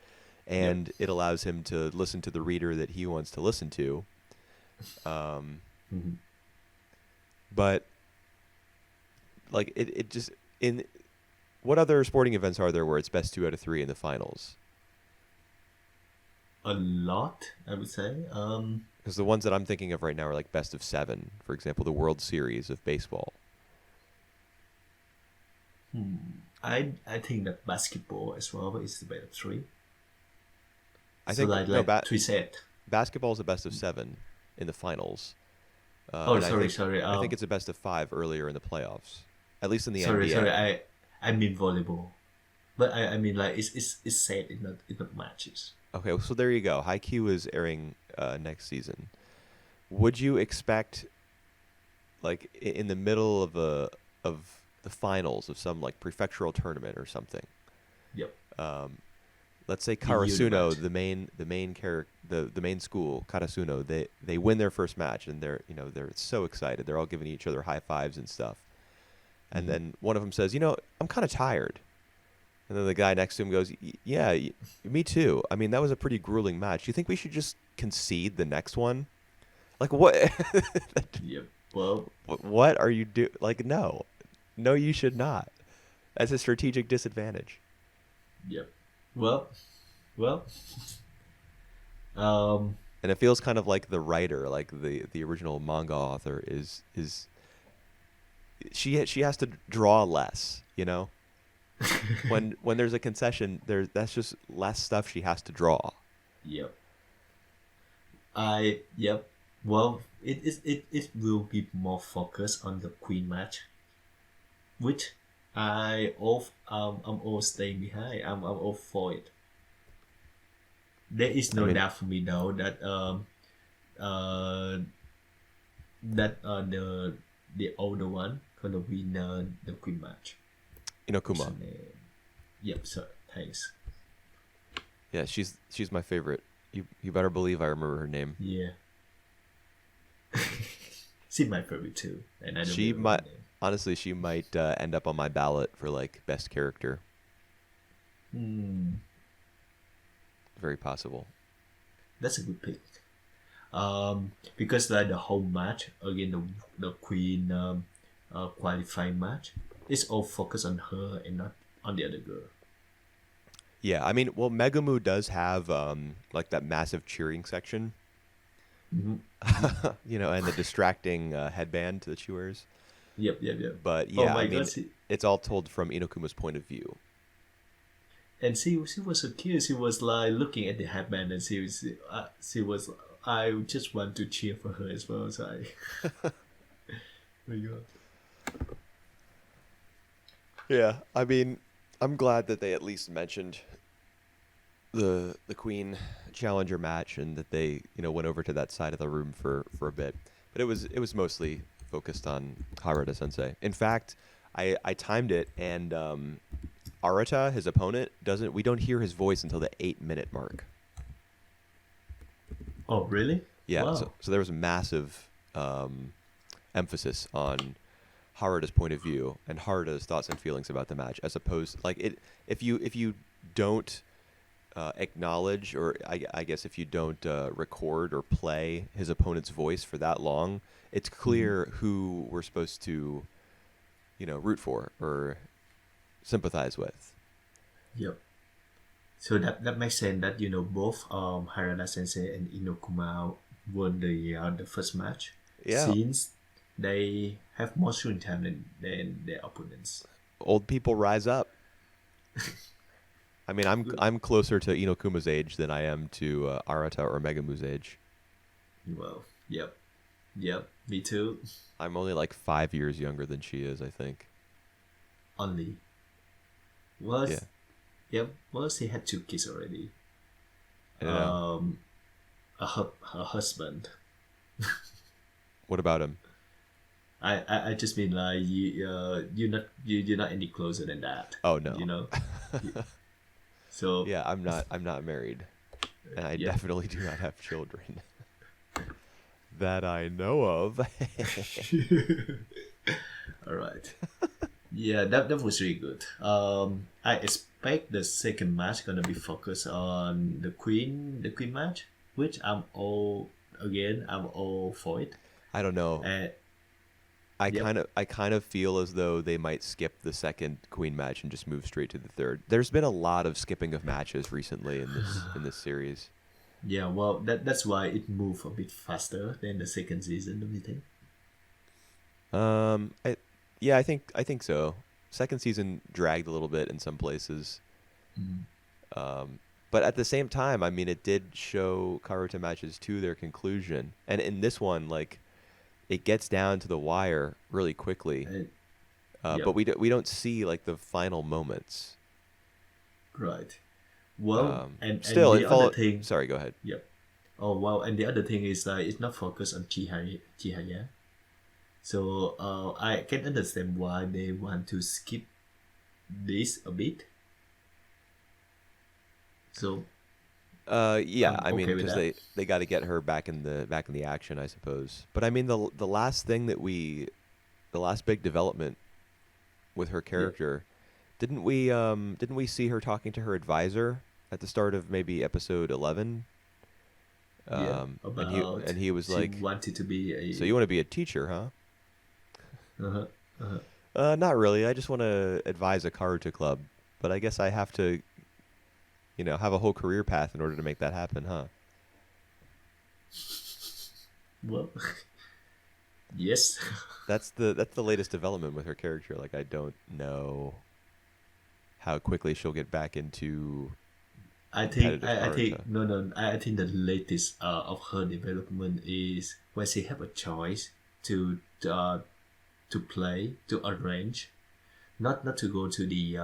Yep. and it allows him to listen to the reader that he wants to listen to. Um, Mhm. but like it just in what other sporting events are there where it's best 2 out of 3 in the finals? A lot, I would say. Because the ones that I'm thinking of right now are like best of 7, for example, the World Series of baseball. I think that basketball as well is the better three. I So think like 3 set. basketball is a best of 7 in the finals. Oh, And sorry. I think it's a best of 5 earlier in the playoffs, at least in the Sorry. NBA. I mean volleyball, but I mean like it's set in not matches. Okay, so there you go. Haikyuu is airing next season. Would you expect, like in the middle of the finals of some like prefectural tournament or something? Yep. Let's say The Karasuno, Unibet. the main school, Karasuno, they win their first match and they're so excited. They're all giving each other high fives and stuff. And then one of them says, I'm kind of tired. And then the guy next to him goes, yeah, me too. I mean, that was a pretty grueling match. You think we should just concede the next one? Like, what? Yep. Well, What are you do? Like, no. No, you should not. That's a strategic disadvantage. yep. Well. Um. And it feels kind of like the writer, like the original manga author is she has to draw less, when there's a concession, that's just less stuff she has to draw. Yep. Yep. Well, it will be more focused on the Queen match, which I'm all staying behind. I'm all for it. There is I no mean, doubt for me though that uh the older one gonna win the Queen match. What's her Inokuma. name? Yep. So thanks. Yeah, she's my favorite. You better believe I remember her name. Yeah. She's my favorite too, and I don't She remember might her name. honestly she might end up on my ballot for like best character. Hmm. Very possible. That's a good pick. Because like the whole match again the Queen qualifying match, it's all focused on her and not on the other girl. Yeah, I mean, well, Megumu does have like that massive cheering section, Mm-hmm. and the distracting headband that she wears. Yep. But Oh yeah, my I mean, god, it's all told from Inokuma's point of view. and she was so cute. She was like looking at the headband, and she was. I just want to cheer for her as well. So I. Oh my god. Yeah, I mean, I'm glad that they at least mentioned the Queen Challenger match and that they went over to that side of the room for a bit, but it was mostly focused on Harada Sensei. In fact, I timed it and Arata, his opponent, we don't hear his voice until the 8-minute mark. Oh really? Yeah, Wow. so there was a massive emphasis on Harada's point of view and Harada's thoughts and feelings about the match, as opposed like it. If you don't acknowledge, or I guess if you don't record or play his opponent's voice for that long, it's clear who we're supposed to, root for or sympathize with. Yep. So that makes sense that both Harada Sensei and Inokuma won the first match. Yeah. Since they have more screen time than their opponents. Old people rise up. I mean, I'm closer to Inokuma's age than I am to Arata or Megumu's age. Well, yep, me too. I'm only like 5 years younger than she is, I think. Only. Well, Yeah. Yep. Well, she had 2 kids already. Yeah. Her husband. What about him? I just mean like you're not any closer than that. Oh no. So yeah, I'm not married, and I definitely do not have children that I know of. All right. Yeah, that was really good. I expect the second match gonna be focused on the queen match, which I'm all for it. I don't know. I Yep. kind of feel as though they might skip the second queen match and just move straight to the third. There's been a lot of skipping of matches recently in this series. Yeah, well, that's why it moved a bit faster than the second season, don't you think? Yeah, I think so. Second season dragged a little bit in some places. But at the same time, I mean, it did show Karuta matches to their conclusion. And in this one, like, it gets down to the wire really quickly. Yep. But we don't see, like, the final moments. Right. Well, and still, the other thing. Sorry, go ahead. Yep. Oh wow, and the other thing is like it's not focused on Chihaya. So I can understand why they want to skip this a bit. So Yeah, I'm I mean, okay with because that. they got to get her back in the action, I suppose. But I mean, the last thing the last big development with her character, didn't we see her talking to her advisor at the start of maybe episode 11? About and he was she like, wanted to be a. "So you want to be a teacher, huh?" Uh-huh, uh-huh. Not really. I just want to advise a Karuta club, but I guess I have to, have a whole career path in order to make that happen, huh? Well, yes. That's the latest development with her character. Like, I don't know how quickly she'll get back into I think competitive I think Karuta. no I think the latest of her development is when she have a choice to play, to arrange, not to go to the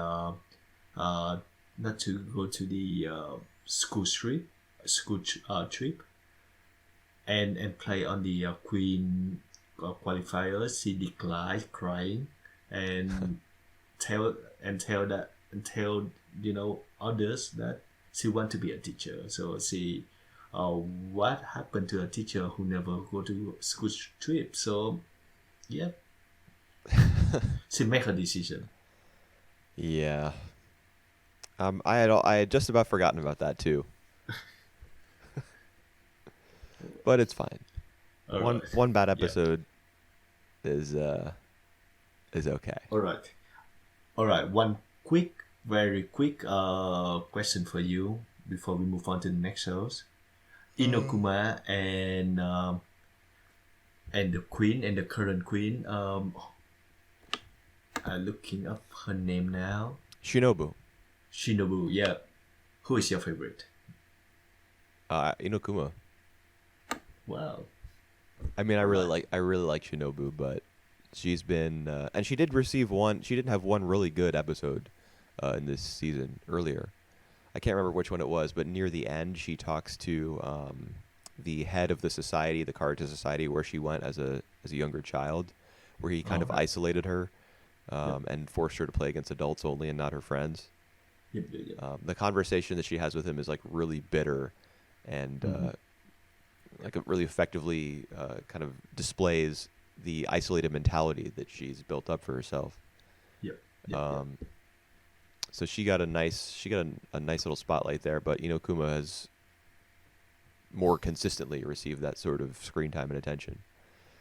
not to go to the trip and play on the queen qualifiers. She declined crying and tell others that she want to be a teacher. So she what happened to a teacher who never go to school trip? So yeah, she make her decision. Yeah. I had just about forgotten about that too. But it's fine. All One right. one bad Yeah. episode is okay. All right. One very quick question for you before we move on to the next shows. Inokuma and the queen and the current queen. I'm looking up her name now. Shinobu. Shinobu. Yeah. Who is your favorite? Inokuma. Wow. I mean, I Alright. really like Shinobu, but she's been and she did receive one. She didn't have one really good episode in this season earlier. I can't remember which one it was, but near the end, she talks to the head of the society, the Karuta Society, where she went as a younger child, where he kind of Alright. isolated her and forced her to play against adults only and not her friends. Yep. The conversation that she has with him is like really bitter, and like it really effectively kind of displays the isolated mentality that she's built up for herself. Yep. Yep. Um, so she got a nice little spotlight there, but Inokuma has more consistently received that sort of screen time and attention.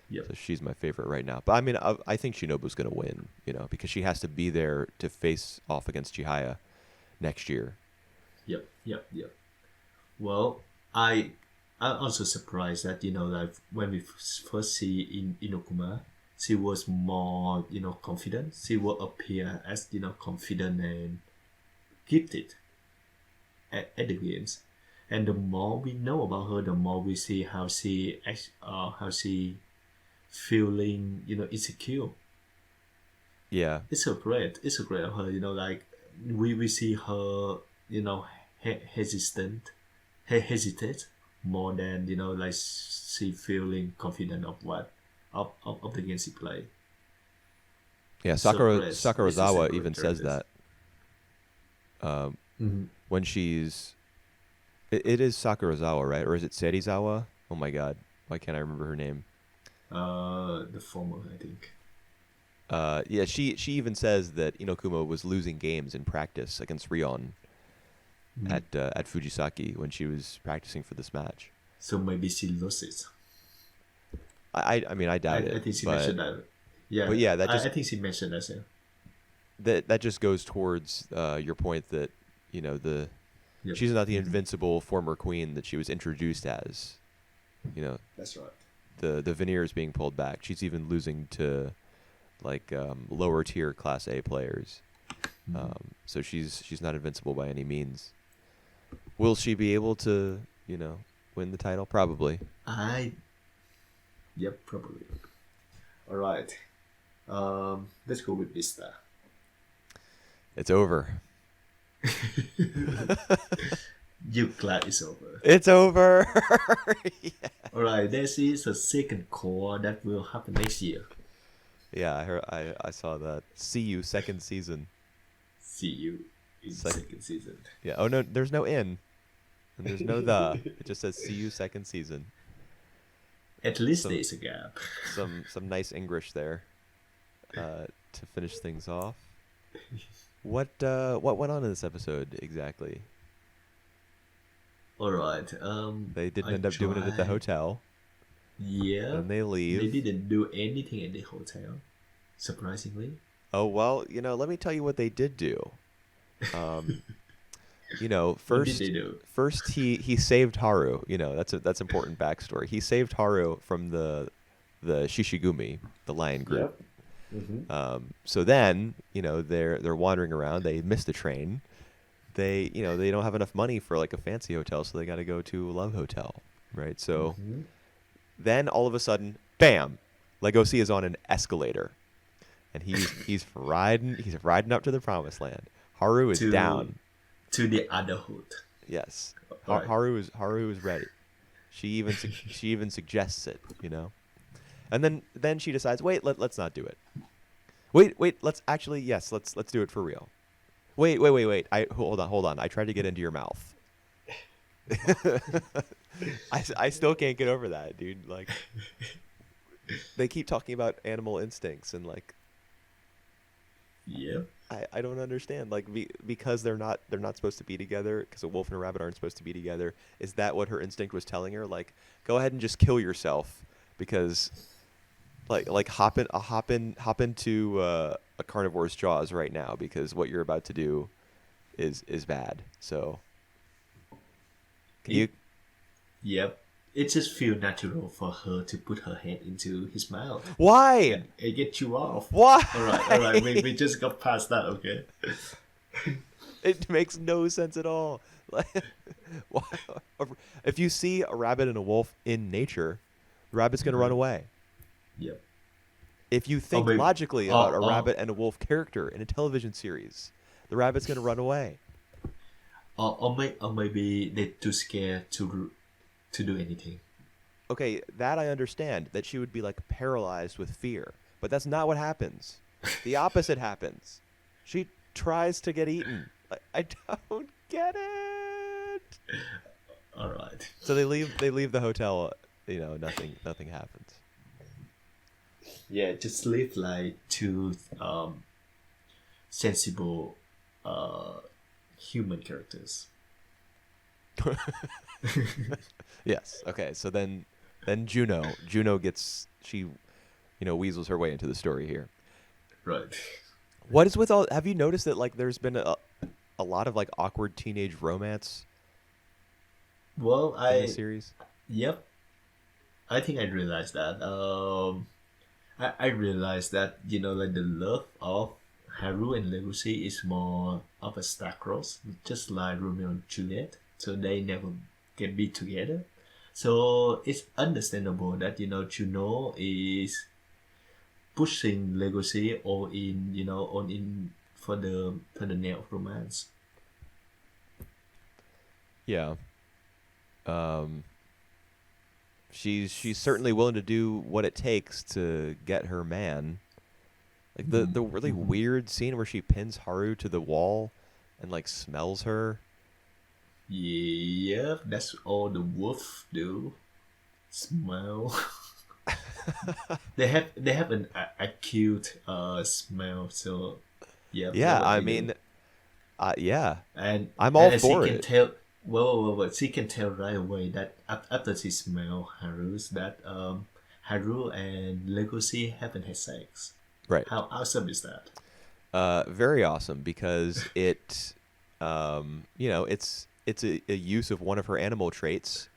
Yep. So she's my favorite right now. But I mean, I think Shinobu's going to win, because she has to be there to face off against Chihaya next year. Yep. Yep. Yep. Well, I'm also surprised that like when we first see in Inokuma, she was more confident. She will appear as confident and gifted at the games. And the more we know about her, the more we see how she feeling insecure. Yeah. It's a great of her. Like we see her hesitate more than like she feeling confident of what of the game she play. Yeah, Sakurazawa even says that. When she's it is Sakurazawa, right? Or is it Serizawa? Oh my god, why can't I remember her name? The former, I think. Yeah, she even says that Inokuma was losing games in practice against Rion at Fujisaki when she was practicing for this match. So maybe she loses. I mean, I doubt it. I think she mentioned that. Yeah, but yeah, I think she mentioned that. Yeah. That just goes towards your point that she's not the invincible former queen that she was introduced as. That's right. The veneer is being pulled back. She's even losing to like lower tier Class A players. So she's not invincible by any means. Will she be able to win the title? Probably. Yep, probably. All right. Let's go with Vista. It's over. You glad it's over? It's over. Yeah. All right. This is the second core that will happen next year. Yeah, I heard. I saw that. See you second season. See you in second season. Yeah. Oh no, there's no in, and there's no the. It just says see you second season. At least there's a gap. Some nice English there, to finish things off. What went on in this episode exactly? All right. They didn't end up doing it at the hotel. Yeah. And they leave. They didn't do anything at the hotel, surprisingly. Oh well, let me tell you what they did do. First, what did they do? First he saved Haru. That's important backstory. He saved Haru from the Shishigumi, the lion group. Yep. Mm-hmm. So then, they're wandering around. They miss the train. They don't have enough money for like a fancy hotel, so they got to go to a love hotel, right? So then all of a sudden, bam, Legoshi is on an escalator, and he's riding up to the promised land. Haru is down to the other hood. Yes, Right. Haru is ready. She even suggests it, and then she decides, wait, let's not do it. Wait, let's do it for real. Wait. Hold on. I tried to get into your mouth. I still can't get over that, dude. Like, they keep talking about animal instincts and like. Yeah. I don't understand. Like, because they're not supposed to be together. Because a wolf and a rabbit aren't supposed to be together. Is that what her instinct was telling her? Like, go ahead and just kill yourself because, like hop into a carnivore's jaws right now because what you're about to do is bad. So. Yep. It just feels natural for her to put her head into his mouth. Why? And get you off. Why? All right. We just got past that, okay? It makes no sense at all. Like, why? If you see a rabbit and a wolf in nature, the rabbit's going to run away. Yep. If you think logically about a rabbit and a wolf character in a television series, the rabbit's going to run away. Or maybe they're too scared to do anything. Okay, that I understand, that she would be like paralyzed with fear. But that's not what happens. The opposite happens. She tries to get eaten. I don't get it. All right. So they leave the hotel, nothing happens. yeah, just live like two sensible human characters. Yes. Okay. So then Juno gets weasels her way into the story here. Right. What is with all? Have you noticed that like there's been a lot of like awkward teenage romance Well, in this series? yep, I think I realized that. I realized that like the love of Haru and Legacy is more of a star-crossed, just like Romeo and Juliet. So they never can be together. So it's understandable that Juno is pushing Legacy all in for the nail of romance. Yeah. Um, she's certainly willing to do what it takes to get her man. Like the really weird scene where she pins Haru to the wall and like smells her. Yeah, that's all the wolf do. Smell. They have an acute smell. So yeah, Yeah, what I they do. mean, yeah, and I'm all and she for can it. tell. Well, she can tell right away that after she smell Haru's that Haru and Legacy haven't had sex. Right. How awesome is that? Very awesome because it's a use of one of her animal traits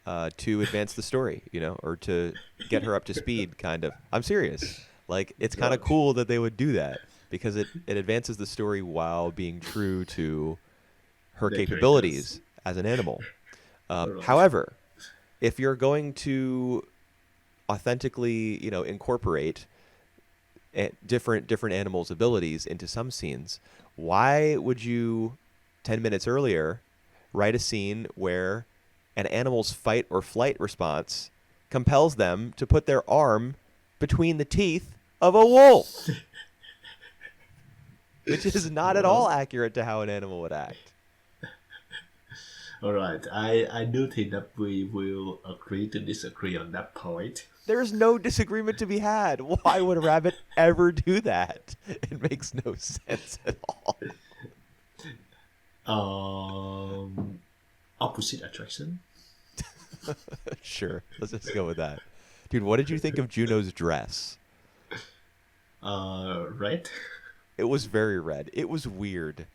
to advance the story, or to get her up to speed, kind of. I'm serious. Like, it's kind of Right. cool that they would do that because it advances the story while being true to her The characters. capabilities as an animal. Alright. However, if you're going to authentically, incorporate different animals' abilities into some scenes, why would you 10 minutes earlier write a scene where an animal's fight or flight response compels them to put their arm between the teeth of a wolf, which is not at all Well, accurate to how an animal would act. all right. I do think that we will agree to disagree on that point. There's no disagreement to be had. Why would a rabbit ever do that? It makes no sense at all. Opposite attraction. Sure, let's just go with that. Dude, what did you think of Juno's dress? Right. It was very red. It was weird.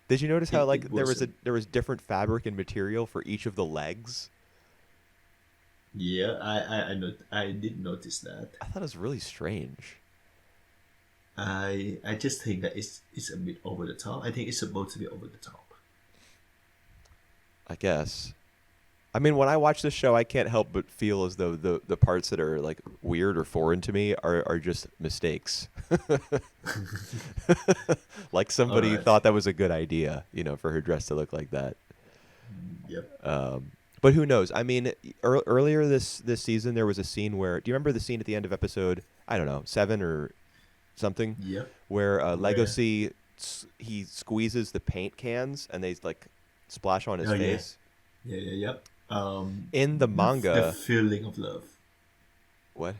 Did you notice how It like wasn't. there was different fabric and material for each of the legs? Yeah, I did notice that. I thought it was really strange. I just think that it's a bit over the top. I think it's supposed to be over the top. I guess. I mean, when I watch this show, I can't help but feel as though the parts that are like weird or foreign to me are just mistakes. Like All somebody right. thought that was a good idea, for her dress to look like that. Yep. But who knows? I mean, earlier this season, there was a scene where. Do you remember the scene at the end of episode? I don't know, 7 or something, Yep. where Where? Legacy he squeezes the paint cans and they like splash on his Oh yeah. face. Yep. In the The manga, feeling of love. what?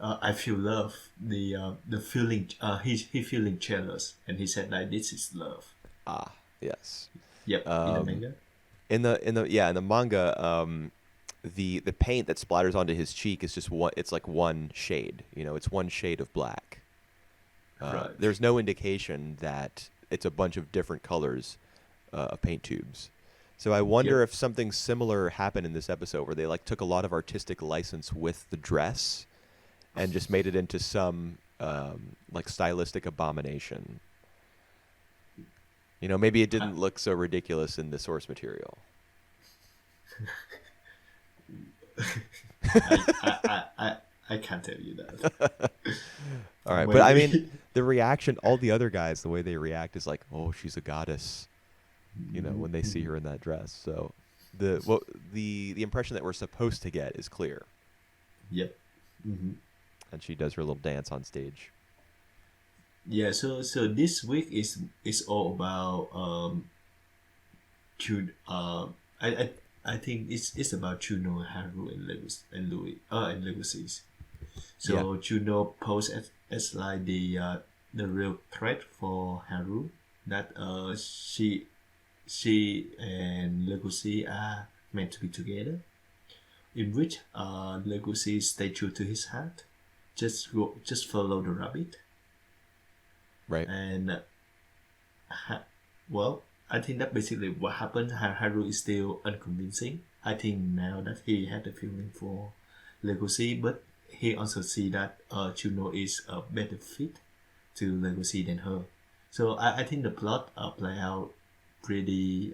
I feel love. The feeling. He feeling jealous, and he said like this is love. Ah, yes. Yep. In the Um, manga. in the manga, the paint that splatters onto his cheek is just one. It's like one shade. It's one shade of black. Right. There's no indication that it's a bunch of different colors of paint tubes. So I wonder Yep. if something similar happened in this episode where they like took a lot of artistic license with the dress and just made it into some like stylistic abomination. Maybe it didn't look so ridiculous in the source material. I can't tell you that. All right, but I mean, Maybe. the reaction, all the other guys, the way they react is like, "Oh, she's a goddess," when they see her in that dress. So the impression that we're supposed to get is clear, Yep. Hmm. and she does her little dance on stage. Yeah. So this week is all about Chun. I think it's about Chuno, Haru, and Lewis and Louis. And Legacies. So Juno posed as like the real threat for Haru, that she and Legacy are meant to be together, in which Legacy stay true to his heart, just follow the rabbit. Right. And well, I think that basically what happened. Haru is still unconvincing. I think now that he had a feeling for Legacy, but he also see that Juno is a better fit to Legacy than her. So I think the plot play out pretty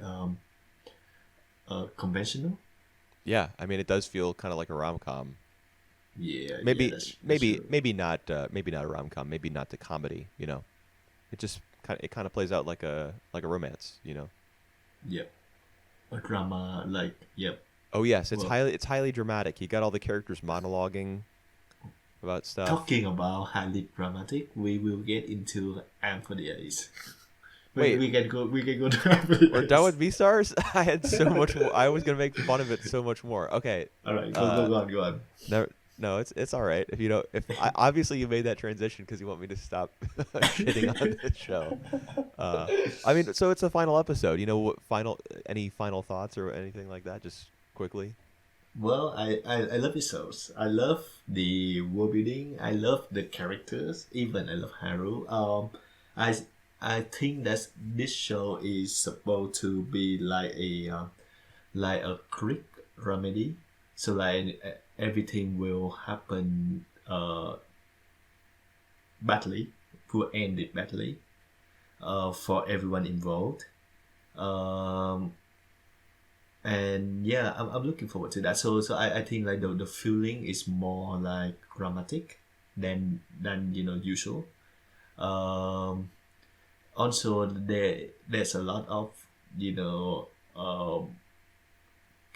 conventional. Yeah, I mean, it does feel kind of like a rom-com. Yeah, Maybe, yeah, that's maybe, true. maybe not a rom-com. Maybe not the comedy. It just kind of plays out like a romance. Yep, a drama like yep. Oh yes, Well, it's highly dramatic. You got all the characters monologuing about stuff. talking about highly dramatic, we will get into Am for the Ace. Wait, We can go to Am for the we're done Ace. with Beastars? I had so much more. I was gonna make fun of it so much more. Okay. All right, Uh, go on. no, no, it's all right. If you don't, if I, obviously you made that transition because you want me to stop shitting on this show. I mean, so it's the final episode. Any final thoughts or anything like that? Just quickly. Well, I love the shows. I love the world building. I love the characters. Even I love Haru. I I think that this show is supposed to be like a quick remedy. So like everything will happen badly, will end it badly. For everyone involved. Um, and yeah, I'm looking forward to that. So I think like the feeling is more like dramatic than usual. Um, Also there's a lot of you know um,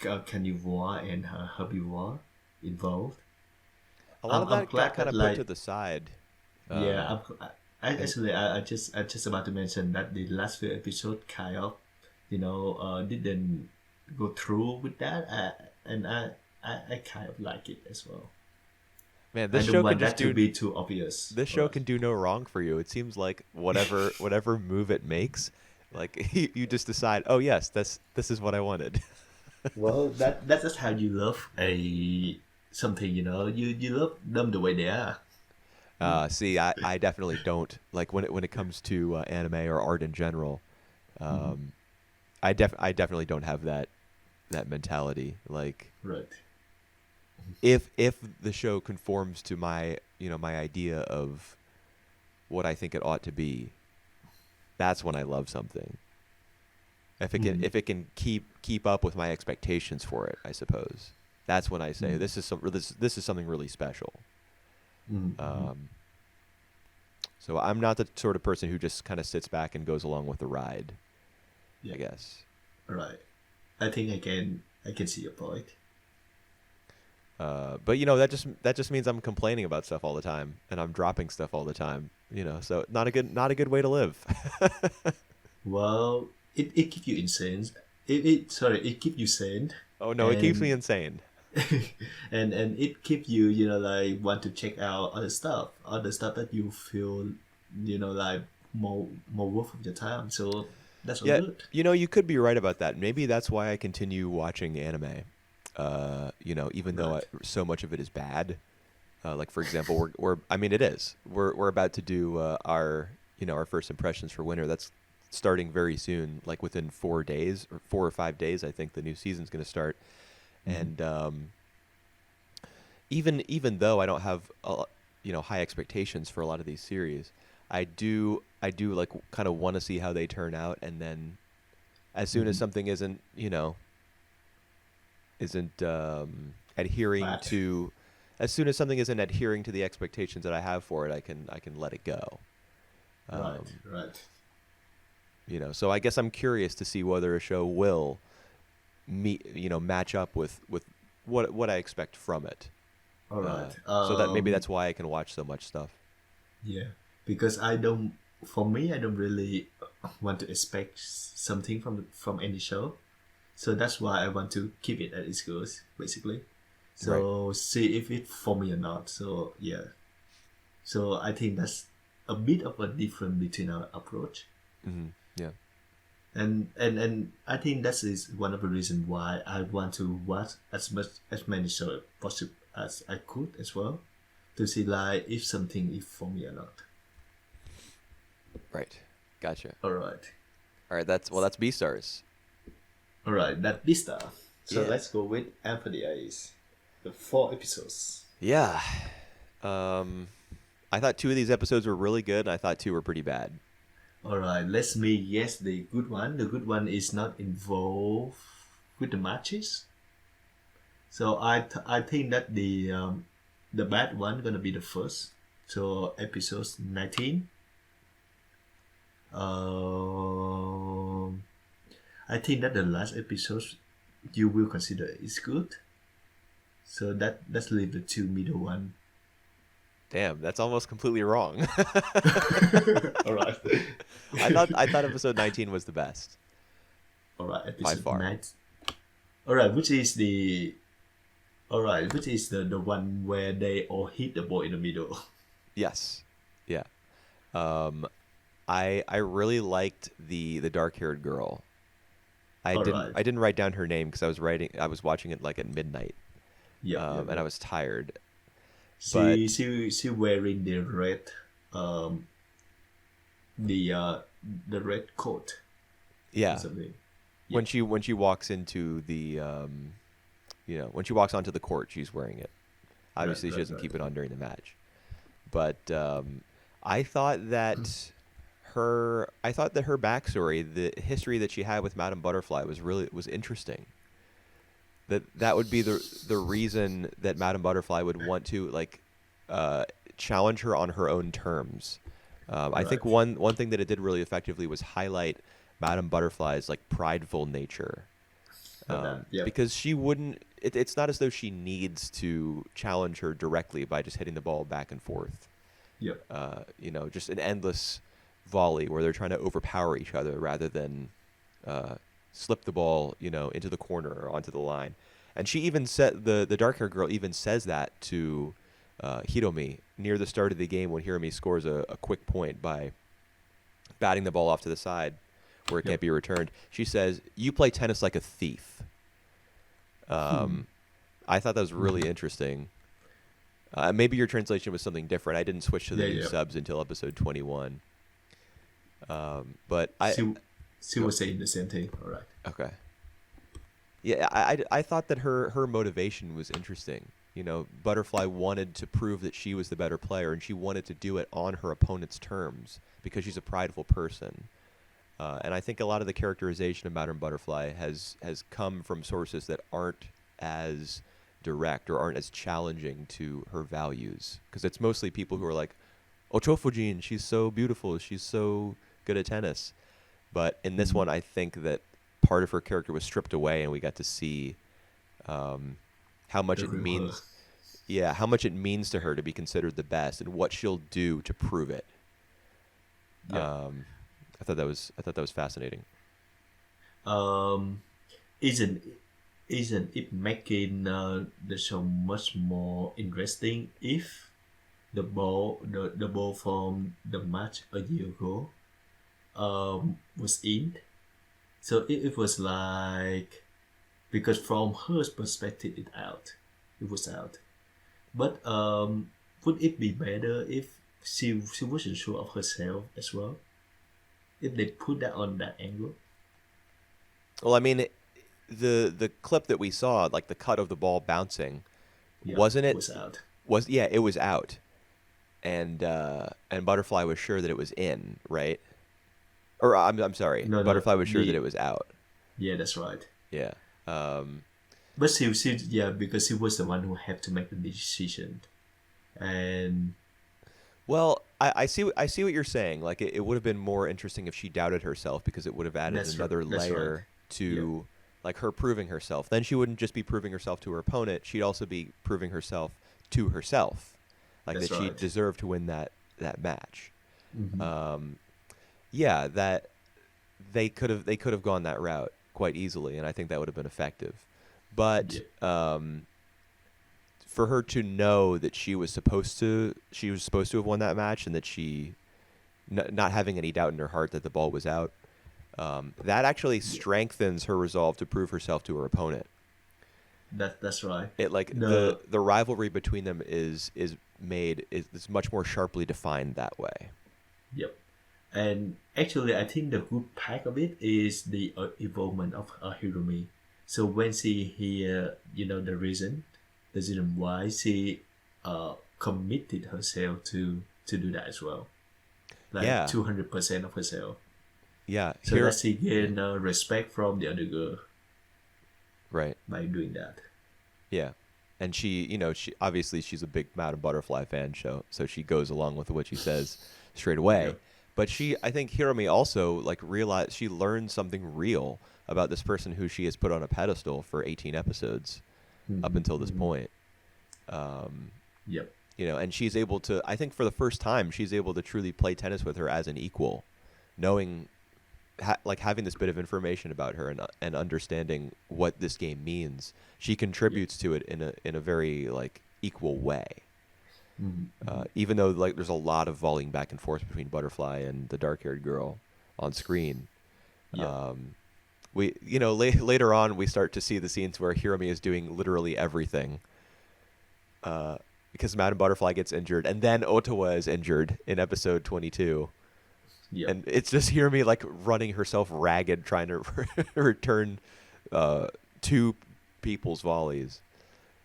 carnivore and herbivore involved. A lot of I'm that got glad kind that of put to like the side. yeah, And I just about to mention that the last few episodes kind of didn't go through with that, and I kind of like it as well. man, I this don't show can want just that to do be too obvious this for show us. can do no wrong for you. It seems like whatever move it makes, like you just decide, oh yes, this is what I wanted. Well, that's just how you love a something, you love them the way they are. See, I definitely don't like when it comes to anime or art in general. Hmm. Um, I definitely don't have that mentality. Like Right. if the show conforms to my idea of what I think it ought to be, that's when I love something. Mm. If it can keep up with my expectations for it, I suppose. That's when I say Mm. this is something really special. Mm. Mm. Um, so I'm not the sort of person who just kind of sits back and goes along with the ride, Yeah. I guess. Right. I think I can see your point. But that just means I'm complaining about stuff all the time and I'm dropping stuff all the time. So not a good way to live. Well, it keeps you insane. It keeps you sane, Oh no, it keeps me and insane. and it keeps you like want to check out other stuff that you feel like more worth of your time. So that's all Yeah, good. you could be right about that. Maybe that's why I continue watching anime. Even though Right. so much of it is bad. Like for example, we're I mean it is. We're about to do our first impressions for winter. That's starting very soon, like within 4 days or 4 or 5 days. I think the new season's going to start. Mhm. And even though I don't have high expectations for a lot of these series, I do like kind of want to see how they turn out, and then as soon as Mhm. something isn't adhering But to as soon as something isn't adhering to the expectations that I have for it, I can let it go. right, Um, right. so I guess I'm curious to see whether a show will match up with what I expect from it. All right. So that maybe that's why I can watch so much stuff. Yeah, because for me, I don't really want to expect something from any show. So that's why I want to keep it at its goes, basically. So see if it's for me or not. So yeah. So I think that's a bit of a difference between our approach. Mm-hmm. Yeah. And I think that is one of the reasons why I want to watch as many shows possible as I could as well, to see like if something is for me or not. Right. Gotcha. All right. All right. That's Beastars. All right, that Vista. So Yeah. let's go with AOTS. The 4 episodes. Yeah. I thought 2 of these episodes were really good, and I thought 2 were pretty bad. All right, let's me guess the good one. The good one is not involved with the matches. So I think that the bad one gonna be the first. So episode 19. I think that the last episode you will consider is good. So let's leave the 2 middle one. Damn, that's almost completely wrong. All right. I thought episode 19 was the best. All right, By episode far. 9. All right, which is the one where they all hit the ball in the middle. Yes. Yeah. I really liked the dark-haired girl. I didn't write down her name because I was watching it like at midnight. Yeah, and I was tired. She wearing the red the red coat. Yeah. Something. When she walks into the when she walks onto the court, she's wearing it. Obviously, she doesn't keep it on during the match. But I thought that her backstory, the history that she had with Madame Butterfly, was interesting. That would be the reason that Madame Butterfly would want to challenge her on her own terms. I think one thing that it did really effectively was highlight Madame Butterfly's prideful nature. Because she wouldn't. It's not as though she needs to challenge her directly by just hitting the ball back and forth. Yep. Just an endless volley where they're trying to overpower each other rather than slip the ball, into the corner or onto the line. And she even said the dark-haired girl even says that to Hiromi near the start of the game when Hiromi scores a quick point by batting the ball off to the side where it can't be returned. She says, "You play tennis like a thief." I thought that was really interesting. Maybe your translation was something different. I didn't switch to the new subs until episode 21. But she was saying the same thing. All right. Okay. Yeah, I thought that her motivation was interesting. Butterfly wanted to prove that she was the better player, and she wanted to do it on her opponent's terms because she's a prideful person. And I think a lot of the characterization of Madame Butterfly has come from sources that aren't as direct or aren't as challenging to her values. Because it's mostly people who are like, "Oh, Chofujin, she's so beautiful, she's so good at tennis." But in this one, I think that part of her character was stripped away, and we got to see how much it means. Yeah, how much it means to her to be considered the best, and what she'll do to prove it. Yeah. I thought that was fascinating. Isn't it making the show much more interesting if the ball from the match a year ago was in? So it was like, because from her perspective it was out. But would it be better if she wasn't sure of herself as well? If they put that on that angle? Well, I mean, the clip that we saw, the cut of the ball bouncing, wasn't it? Was out. It was out, and Butterfly was sure that it was in, right? Or I'm sorry, Butterfly was sure that it was out. Yeah, that's right. Yeah. But she because she was the one who had to make the decision, and. Well, I see what you're saying. It would have been more interesting if she doubted herself, because it would have added another layer to her proving herself. Then she wouldn't just be proving herself to her opponent; she'd also be proving herself to herself, that she deserved to win that match. Mm-hmm. That they could have gone that route quite easily, and I think that would have been effective. But for her to know that she was supposed to have won that match, and that she not having any doubt in her heart that the ball was out, that actually strengthens her resolve to prove herself to her opponent. That's right. It like the rivalry between them is much more sharply defined that way. Yep. And actually, I think the good part of it is the involvement of Hiromi. So when she hear, the reason why she committed herself to do that as well, like 200% of herself. Yeah. So that she gain respect from the other girl. Right. By doing that. Yeah. And she obviously she's a big Madame Butterfly fan, so she goes along with what she says straight away. Yeah. But I think Hiromi also like realized she learned something real about this person who she has put on a pedestal for 18 episodes up until this point. Yep. And she's able to, I think for the first time, she's able to truly play tennis with her as an equal, knowing, having this bit of information about her and understanding what this game means. She contributes to it in a very like equal way. Even though like there's a lot of volleying back and forth between Butterfly and the dark-haired girl on screen. Yeah. We later on we start to see the scenes where Hiromi is doing literally everything. Because Madame Butterfly gets injured, and then Ottawa is injured in episode 22. Yep. And it's just Hiromi like running herself ragged, trying to return two people's volleys.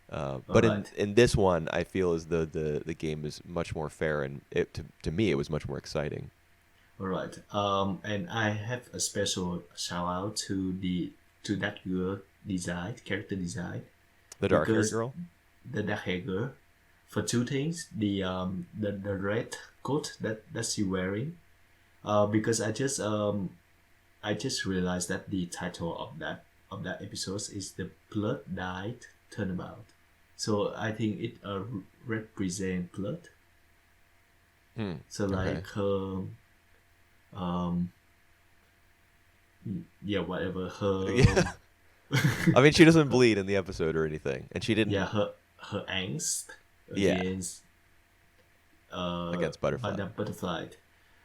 But right. in this one, I feel as though the game is much more fair, and to me it was much more exciting. All right. And I have a special shout out to that girl character design. The dark-haired girl. The dark-haired girl. For two things, the red coat that she wearing, because I just realized that the title of that episode is the Blood Died Turnabout, so I think it represent blood. So like her, whatever her. Yeah. I mean, she doesn't bleed in the episode or anything, and she didn't. Yeah, her angst. Against Butterfly.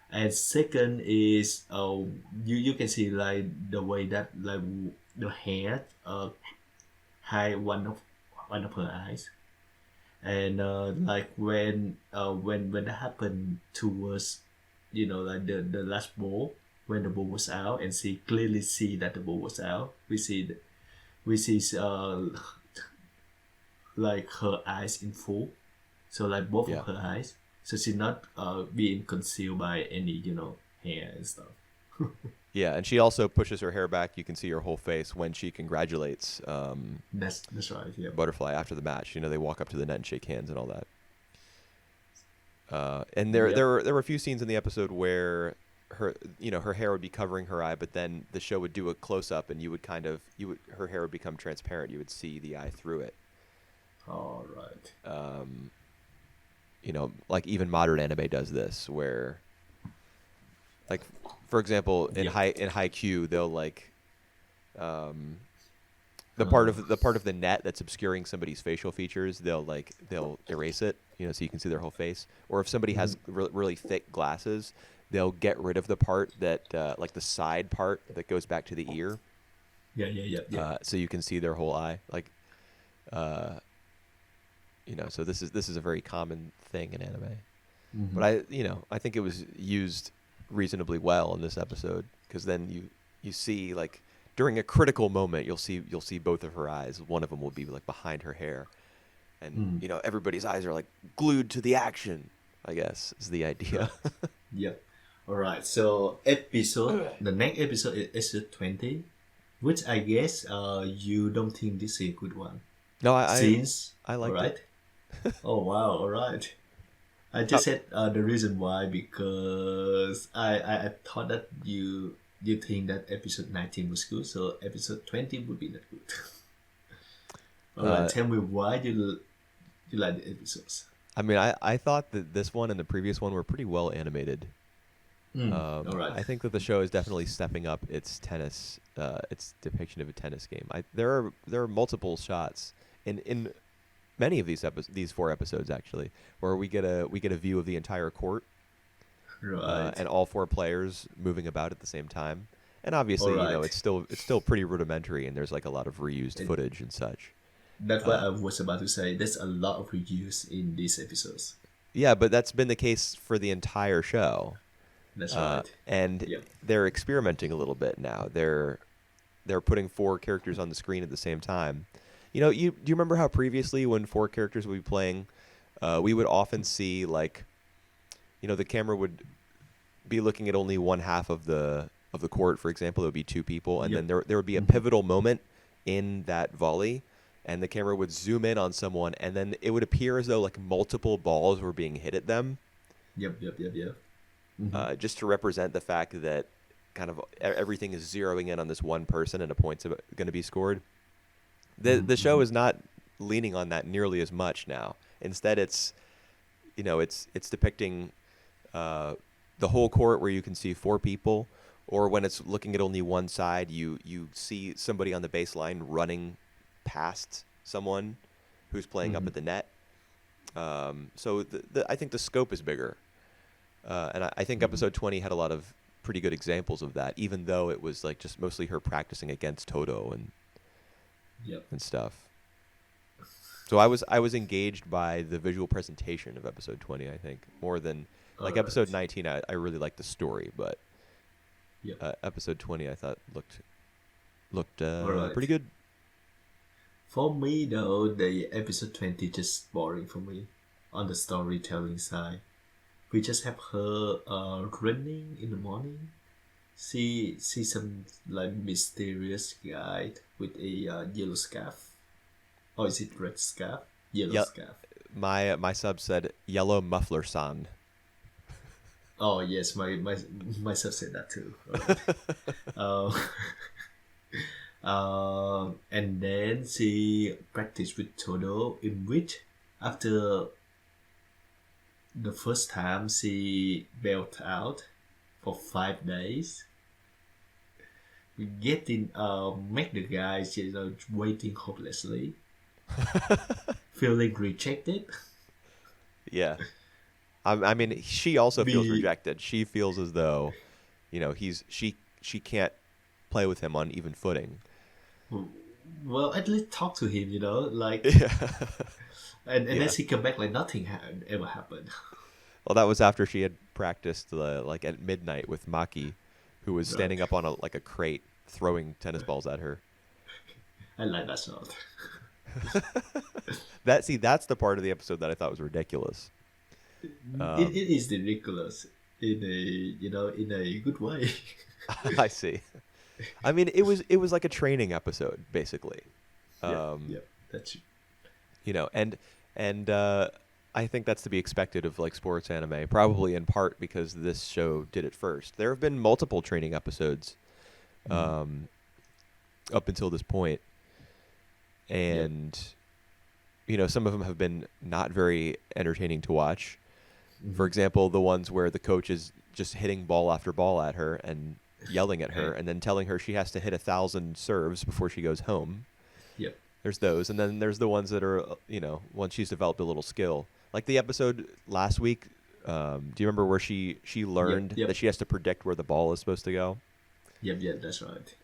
And second is you can see like the way that like the hair hide one of her eyes, and like when that happened towards like the last ball, when the ball was out and she clearly see that the ball was out, we see like her eyes in full, so like both of her eyes, so she's not being concealed by any hair and stuff. Yeah, and she also pushes her hair back. You can see her whole face when she congratulates that's right, yeah, Butterfly after the match. They walk up to the net and shake hands and all that. And there were a few scenes in the episode where her hair would be covering her eye, but then the show would do a close up and her hair would become transparent. You would see the eye through it. All right. Like even modern anime does this, where, like, for example, in Haikyuu, they'll like, the part of the net that's obscuring somebody's facial features, they'll erase it, so you can see their whole face. Or if somebody has really thick glasses, they'll get rid of the part that, like the side part that goes back to the ear. Yeah. So you can see their whole eye, like. So this is a very common thing in anime, but I think it was used reasonably well in this episode, because then you see like during a critical moment you'll see both of her eyes. One of them will be like behind her hair, and everybody's eyes are like glued to the action, I guess is the idea. Yep. All right. So the next episode is episode 20, which I guess you don't think this is a good one. No, I like it. Oh wow! All right. I just said the reason why, because I thought that you think that episode 19 was good, so episode 20 would be not good. All right, tell me why you like the episodes. I mean, I thought that this one and the previous one were pretty well animated. All right. I think that the show is definitely stepping up its its depiction of a tennis game. There are multiple shots in many of these 4 episodes actually, where we get a view of the entire court, Right. and all 4 players moving about at the same time. And obviously, All right. it's still pretty rudimentary, and there's like a lot of reused It- footage and such. That's what I was about to say. There's a lot of reuse in these episodes. Yeah, but that's been the case for the entire show. That's right. And Yep. they're experimenting a little bit now. They're putting 4 characters on the screen at the same time. Do you remember how previously when 4 characters would be playing, we would often see like, the camera would be looking at only one half of the court. For example, it would be 2 people, and Yep. then there would be a pivotal moment in that volley, and the camera would zoom in on someone, and then it would appear as though like multiple balls were being hit at them. Yep. Just to represent the fact that kind of everything is zeroing in on this one person and a point's going to be scored. The show is not leaning on that nearly as much now. Instead, it's depicting the whole court where you can see 4 people, or when it's looking at only one side, you see somebody on the baseline running past someone who's playing up at the net. So I think the scope is bigger. And I think episode 20 had a lot of pretty good examples of that, even though it was like just mostly her practicing against Toto and stuff. So I was engaged by the visual presentation of episode 20, I think, more than like episode 19. I really liked the story, but episode 20 I thought looked pretty good. For me though, the episode 20 just boring for me on the storytelling side. We just have her running in the morning. See some like mysterious guy with a yellow scarf. Or is it red scarf? Yellow scarf. My sub said yellow muffler san. Oh yes, my sub said that too. And then she practiced with Todo, in which after the first time she belt out for 5 days, getting make the guys waiting hopelessly, feeling rejected. Yeah. I mean, she also feels rejected. She feels as though, she can't play with him on even footing. Well, at least talk to him, like, Yeah. and then she come back like nothing ever happened. Well, that was after she had practiced like at midnight with Maki, who was standing up on a crate throwing tennis balls at her. I like that shot. That's the part of the episode that I thought was ridiculous. It is ridiculous in a good way. I see. I mean, it was like a training episode basically. Yeah, that's true. And I think that's to be expected of like sports anime, probably in part because this show did it first. There have been multiple training episodes up until this point, and some of them have been not very entertaining to watch. For example, the ones where the coach is just hitting ball after ball at her and yelling at her and then telling her she has to hit 1,000 serves before she goes home. Yep. There's those, and then there's the ones that are, once she's developed a little skill. Like the episode last week, do you remember where she learned that she has to predict where the ball is supposed to go? Yep, that's right.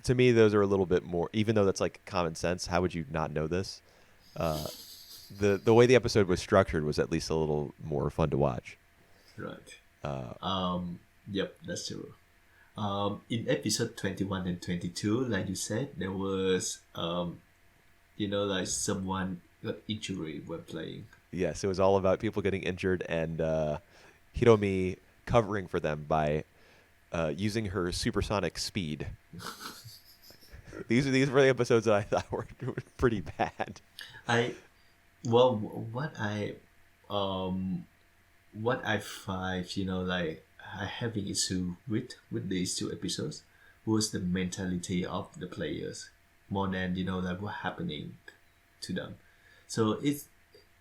To me, those are a little bit more, even though that's like common sense, how would you not know this? The way the episode was structured was at least a little more fun to watch. Right. Yep, that's true. In episode 21 and 22, like you said, there was, like someone got injury when playing. Yes, it was all about people getting injured and Hiromi covering for them by using her supersonic speed. These were the episodes that I thought were pretty bad. What I find, like I having issue with these 2 episodes was the mentality of the players more than like what happening to them. So it's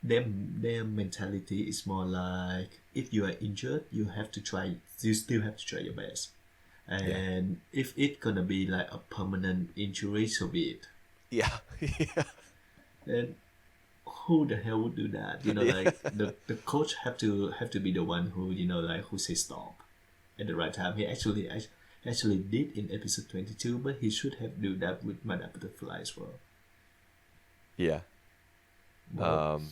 their mentality is more like if you are injured, you still have to try your best. And if it's gonna be like a permanent injury, so be it. Yeah. And who the hell would do that? You know, Yeah. like the coach have to be the one who, you know, like who say stop at the right time. He actually did in episode 22, but he should have do that with Madame Butterfly as well. Yeah. Well,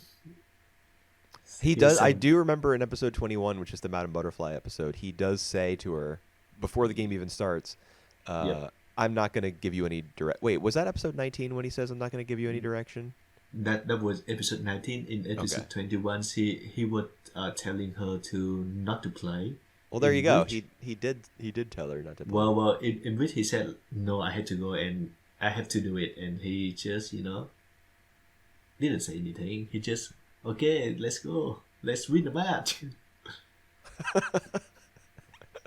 He here's does. I some do remember in episode 21, which is the Madame Butterfly episode, he does say to her before the game even starts, Yep. I'm not going to give you any direct. Wait, was that episode 19 when he says I'm not going to give you any direction? That was episode 19. In episode Okay. 21, he was telling her to not to play. Well, there In you go. which, He did tell her not to play. well, in which he said, no, I had to go and I have to do it. And he just, you know, didn't say anything. He just, okay, let's go. Let's win the match.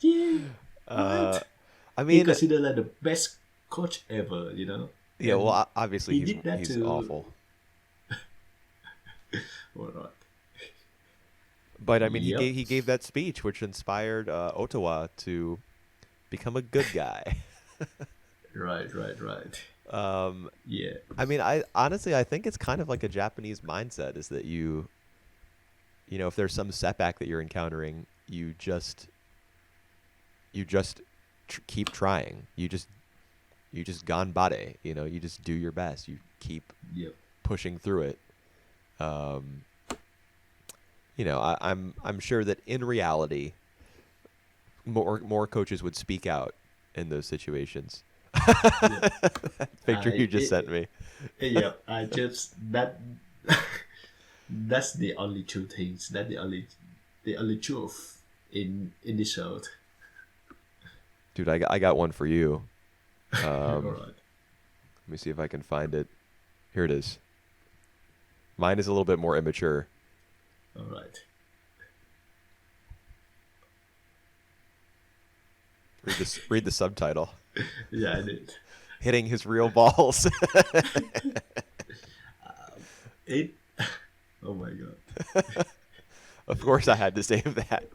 Yeah, Uh, what? I He mean, considered like the best coach ever, you know? yeah. Well, And obviously he he's did that he's to. awful, All right. but I mean Yep. he gave that speech which inspired Ottawa to become a good guy. Right. Yeah. I mean, I honestly I think it's kind of like a Japanese mindset is that you know if there's some setback that you're encountering, you just keep trying. You just ganbare. You know, you just do your best. You keep Yep. pushing through it. Um, you know, I'm sure that in reality, more coaches would speak out in those situations. Yep. That picture you just sent me. Yep. I just that. That's the only two things. That's the only truth in this show. Dude, I got one for you. All Let right. me see if I can find it. Here it is. Mine is a little bit more immature. All right. Read the subtitle. Yeah, I did. Hitting his real balls. It. Oh my god. Of course, I had to save that.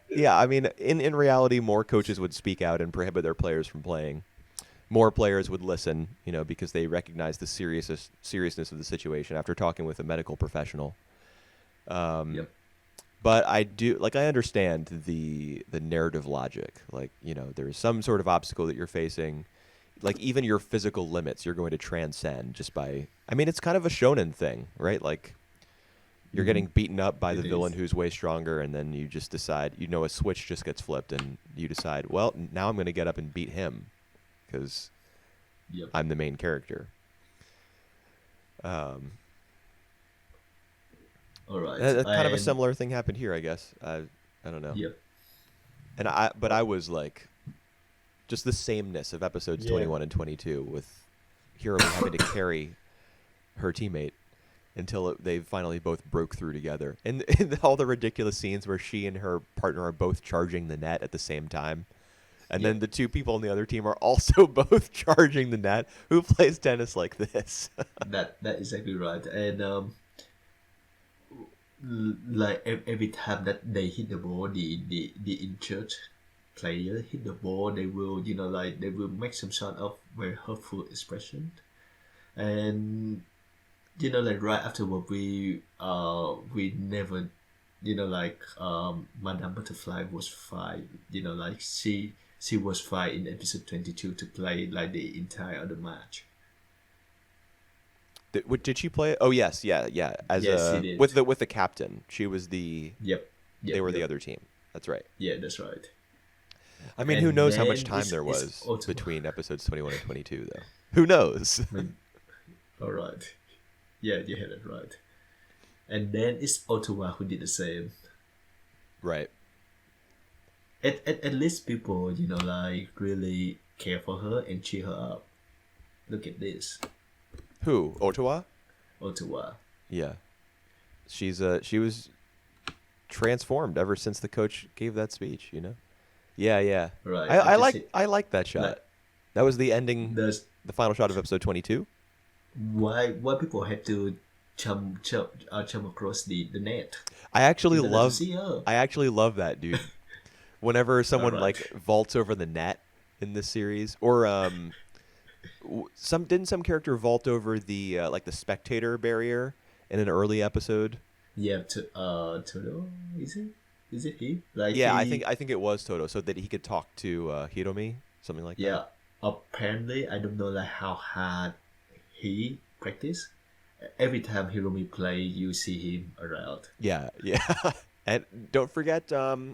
Yeah, I mean, in reality, more coaches would speak out and prohibit their players from playing. More players would listen, you know, because they recognize the seriousness of the situation after talking with a medical professional. Yep. But I understand the narrative logic. Like, you know, there's some sort of obstacle that you're facing. Like, even your physical limits, you're going to transcend just by. I mean, it's kind of a shonen thing, right? Like, you're getting beaten up by the It villain is. who's way stronger, and then you just decide, you know, a switch just gets flipped, and you decide, well, now I'm going to get up and beat him because Yep. I'm the main character. Um, All right. kind of a And similar thing happened here, I guess. I don't know. yep. But I was like, just the sameness of episodes Yeah. 21 and 22 with Hiromi having to carry her teammate until they finally both broke through together. And all the ridiculous scenes where she and her partner are both charging the net at the same time. And Yeah. then the two people on the other team are also both charging the net. Who plays tennis like this? That exactly right. And like every time that they hit the ball, the injured player hit the ball, they will, you know, like they will make some sort of very hurtful expression. And you know, like right afterward, we never, you know, like Madame Butterfly was fine. You know, like she was fine in episode 22 to play like the entire other match. Did she play? Oh yes, yeah. As Yes, she did. with the captain, she was Yep. they were the yep. other team. That's right. Yeah, that's right. I mean, who And knows how much then time it's- there it's was Ottawa. between episodes 21 and 22, though. Who knows? All right. Yeah, you had it right. And then it's Ottawa who did the same. Right. At least people, you know, like really care for her and cheer her up. Look at this, Who? Ottawa? Ottawa. Yeah. She was transformed ever since the coach gave that speech, you know? Yeah. Right. I like that shot. Like- That was the ending, There's the final shot of episode 22. why people had to jump across the net. I actually You don't have to love see her. I actually love that, dude. Whenever someone Alright. like vaults over the net in this series, or Some character vault over the like the spectator barrier in an early episode? Yeah, Todo, is it? Is it he? Like Yeah, he, I think it was Toto, so that he could talk to Hiromi, something like that. yeah. Apparently, I don't know like how hard he practice. Every time Hiromi play, you see him around. Yeah, yeah. And don't forget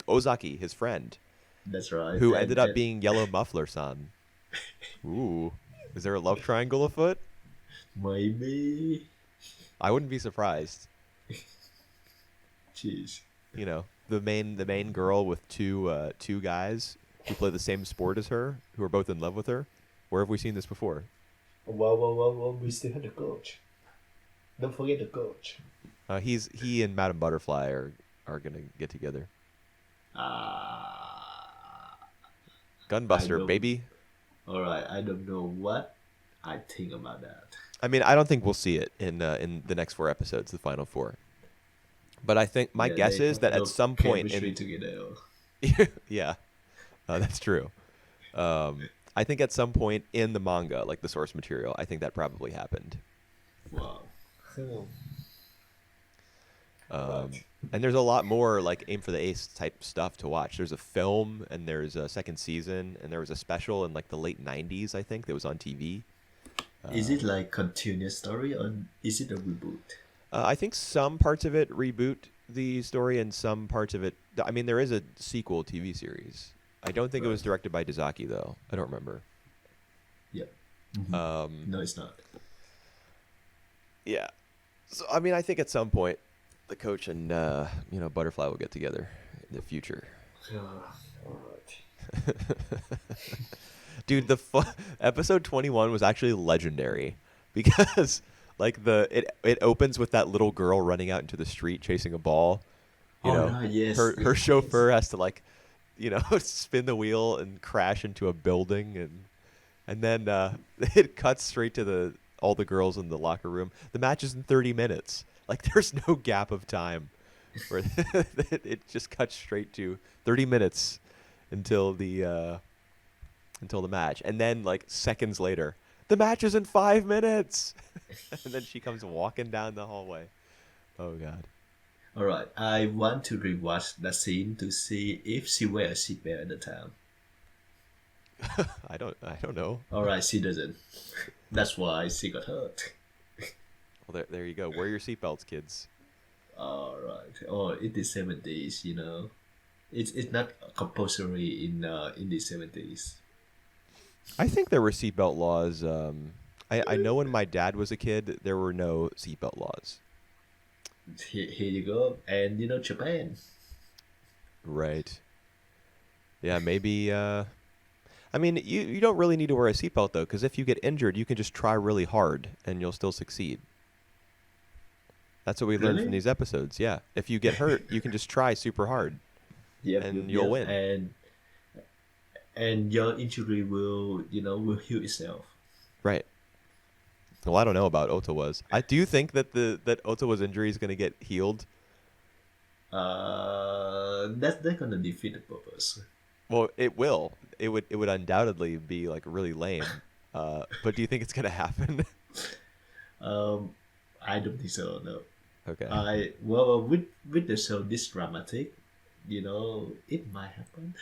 Ozaki, his friend, That's right. who ended up And being Yellow Muffler-san. Ooh, is there a love triangle afoot? maybe, I wouldn't be surprised. jeez. You know, the main girl with two guys who play the same sport as her, who are both in love with her. Where have we seen this before? Well, we still have the coach. Don't forget the coach. He and Madame Butterfly are gonna get together. I Gunbuster, don't. baby. All right, I don't know what I think about that. I mean, I don't think we'll see it in the next 4 episodes, the final 4. But I think my Yeah, guess they is that have at some point chemistry in together. yeah, that's true. I think at some point in the manga, like the source material, I think that probably happened. Wow. Right. And there's a lot more like Aim for the Ace type stuff to watch. There's a film, and there's a second season, and there was a special in like the late '90s, I think, that was on TV. Is it like continuous story or is it a reboot? I think some parts of it reboot the story, and some parts of it. I mean, there is a sequel TV series. I don't think it was Right. directed by Dazaki though. I don't remember. Yep. No, it's not. Yeah. So I mean, I think at some point, the coach and Butterfly will get together in the future. All right. Dude, episode 21 was actually legendary because like it opens with that little girl running out into the street chasing a ball. You know, right, yes, her yes. chauffeur has to like, spin the wheel and crash into a building, and then it cuts straight to all the girls in the locker room. The match is in 30 minutes. Like there's no gap of time where it just cuts straight to 30 minutes until the match. And then like seconds later, the match is in 5 minutes. And then she comes walking down the hallway. Oh god. All right. I want to rewatch that scene to see if she wears a seatbelt at the time. I don't know. All right, she doesn't. That's why she got hurt. Well, there you go. Wear your seatbelts, kids. All right. Oh, in the 70s, it's not compulsory in the 70s. I think there were seatbelt laws. I know when my dad was a kid, there were no seatbelt laws. Here you go, and Japan. Right. Yeah, maybe. I mean, you don't really need to wear a seatbelt though, because if you get injured, you can just try really hard and you'll still succeed. That's what we learned from Really? these episodes. Yeah, if you get hurt, you can just try super hard, Yep, and yep, you'll yep. win. And your injury will heal itself. Right. Well, I don't know about Ottawa's. I do think that that Ottawa's injury is going to get healed. That's gonna defeat the purpose. Well, it will. It would undoubtedly be like really lame. But do you think it's going to happen? I don't think so. No. Okay. With the show this dramatic, it might happen.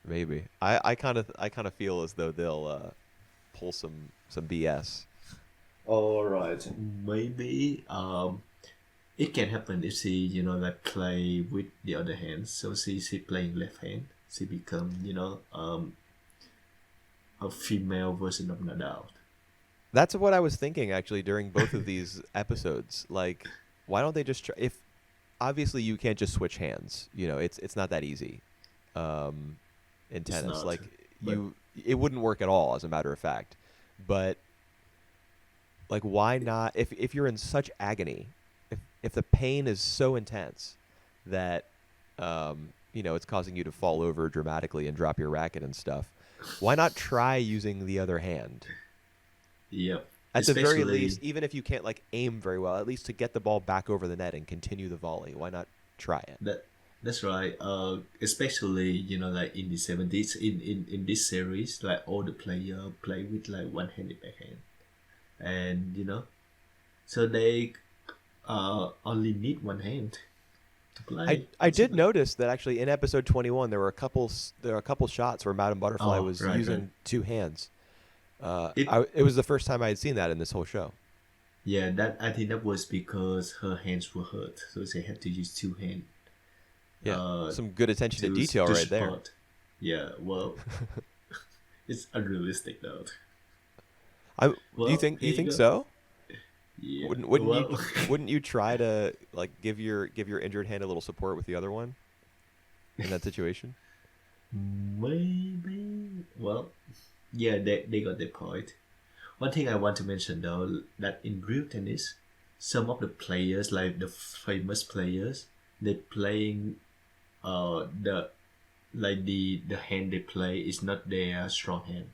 Maybe. I kind of feel as though they'll pull some BS. All right, maybe it can happen if she like play with the other hand. So she playing left hand. She become a female version of Nadal. That's what I was thinking actually during both of these episodes. Like, why don't they just try? If obviously you can't just switch hands. It's not that easy. In tennis, not, like but- it wouldn't work at all, as a matter of fact. But like, why not? If you're in such agony, if the pain is so intense that it's causing you to fall over dramatically and drop your racket and stuff, why not try using the other hand? Yep. At the very Especially- least, even if you can't like aim very well, at least to get the ball back over the net and continue the volley. Why not try it? That's right. Especially like in the 70s, in this series, like all the player play with like one-handed backhand, and so they only need one hand to I play. I did notice that actually in episode 21 there were a couple shots where Madame Butterfly Oh, was right, right. using two hands. It It was the first time I had seen that in this whole show. Yeah, that I think that was because her hands were hurt, so they had to use two hands Yeah, uh some good attention to detail to right there. support. Yeah, well, it's unrealistic though. Do you Well, think here you go. so? Yeah. Wouldn't you Well, wouldn't you try to like give your injured hand a little support with the other one in that situation? maybe. Well, yeah, they got their point. One thing I want to mention though, that in real tennis, some of the players, like the famous players, they playing the like the hand they play is not their strong hand.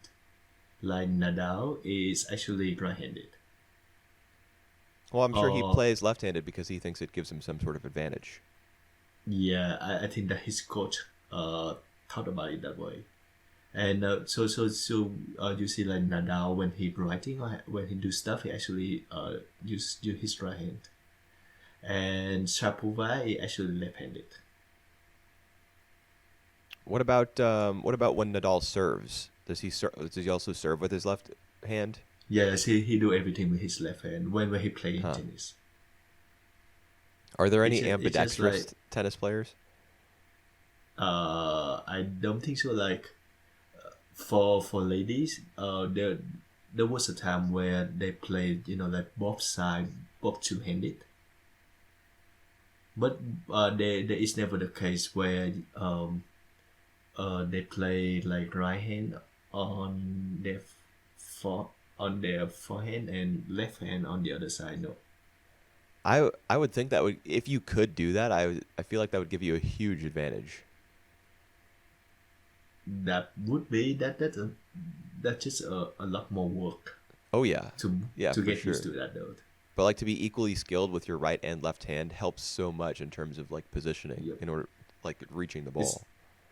Like Nadal is actually right-handed. Well, I'm sure he Uh, plays left-handed because he thinks it gives him some sort of advantage. yeah, I think that his coach thought about it that way. And you see like Nadal when he writing or when he do stuff, he actually use his right hand. And Sharapova is actually left-handed. What about when Nadal serves? Does he also serve with his left hand? Yes, he do everything with his left hand when he play in Huh. tennis. Are there any It's just ambidextrous like tennis players? I don't think so. Like for ladies, there was a time where they played like both side, both two-handed. But there is never the case where they play like right hand on their on their forehand and left hand on the other side. No, I would think that would if you could do that, I feel like that would give you a huge advantage. that would be that's just a lot more work Oh yeah, to yeah, for get sure. used to that though. But like to be equally skilled with your right and left hand helps so much in terms of like positioning Yep. in order like reaching the It's, ball.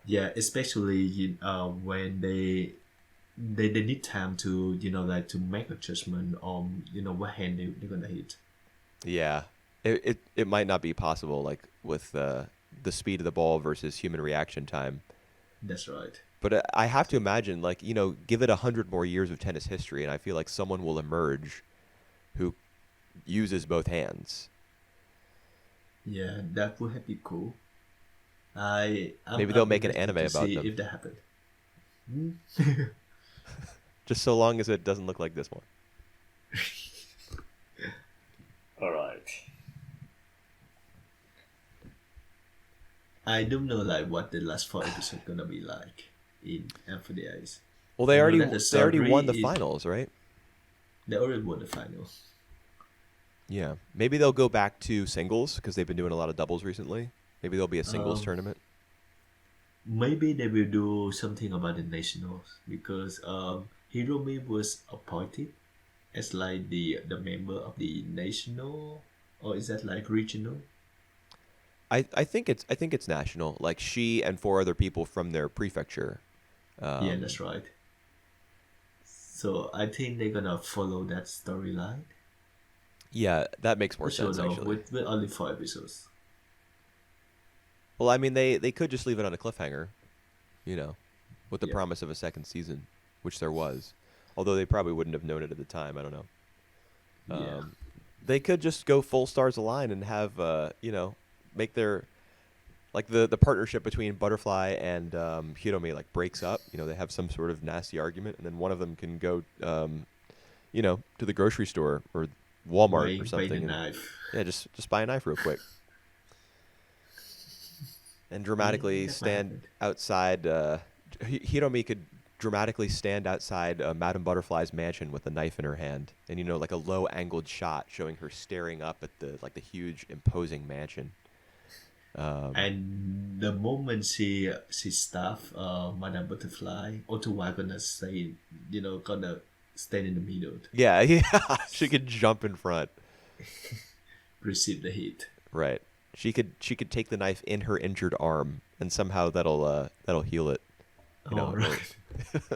yeah, especially when they need time to like to make a judgment on what hand they're gonna hit. Yeah, it might not be possible like with the speed of the ball versus human reaction time. That's right. But I have to imagine like give it 100 more years of tennis history, and I feel like someone will emerge who uses both hands. Yeah, that would have been cool. Maybe they'll I'm make an interested anime to about see them. if that happened. Hmm? Just so long as it doesn't look like this one. All right. I don't know like what the last four episodes gonna be like in AOTS. Well, I know that the they already won the story is finals, right? they already won the final. Yeah. Maybe they'll go back to singles because they've been doing a lot of doubles recently. Maybe there'll be a singles Um, tournament. Maybe they will do something about the nationals because Hiromi was appointed as like the member of the national, or is that like regional? I think it's national. Like she and four other people from their prefecture. Yeah, that's right. So I think they're gonna follow that storyline Yeah, that makes more for sure sense though, actually. with only four episodes. Well, I mean they could just leave it on a cliffhanger, with the Yeah, promise of a second season, which there was. Although they probably wouldn't have known it at the time. I don't know. yeah, They could just go full stars align and have make their like the partnership between Butterfly and Hiromi like breaks up. They have some sort of nasty argument, and then one of them can go to the grocery store or Walmart or by the something, and knife. yeah, just buy a knife real quick and dramatically That might stand happen. outside. Hiromi could dramatically stand outside Madame Butterfly's mansion with a knife in her hand, and like a low angled shot showing her staring up at the huge imposing mansion. And the moment she staff Madame Butterfly, Ottawa gonna say, gonna stand in the middle, Yeah, yeah, she could jump in front. receive the hit. Right. She could take the knife in her injured arm, and somehow that'll heal it. You know, Oh, right.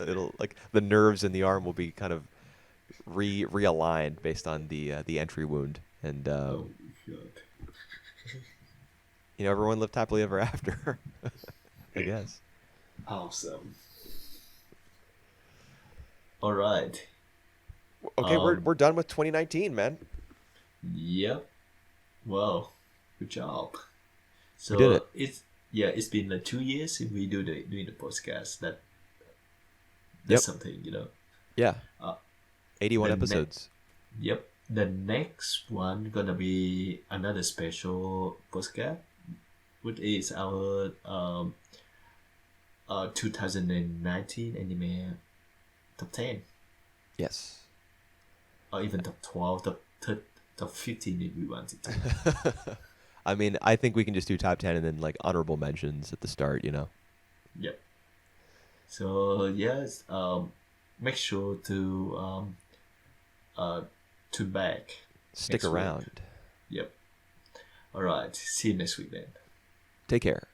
it'll like the nerves in the arm will be kind of realigned based on the entry wound, and Oh, God. you know, everyone lived happily ever after. I guess. Awesome. All right. Okay, we're done with 2019, man. Yep. Well, good job. So We did it. it's been like 2 years since we doing the podcast. That's Yep. something, Yeah. Uh, 81 the ne- episodes. Yep. The next one gonna be another special podcast, which is our 2019 anime top 10, Yes. or even top 12, top 15 if we wanted to. I mean, I think we can just do top 10 and then like honorable mentions at the start, you know. Yep. So yes, make sure to back. Stick next week. around. Yep. All right. See you next week then. Take care.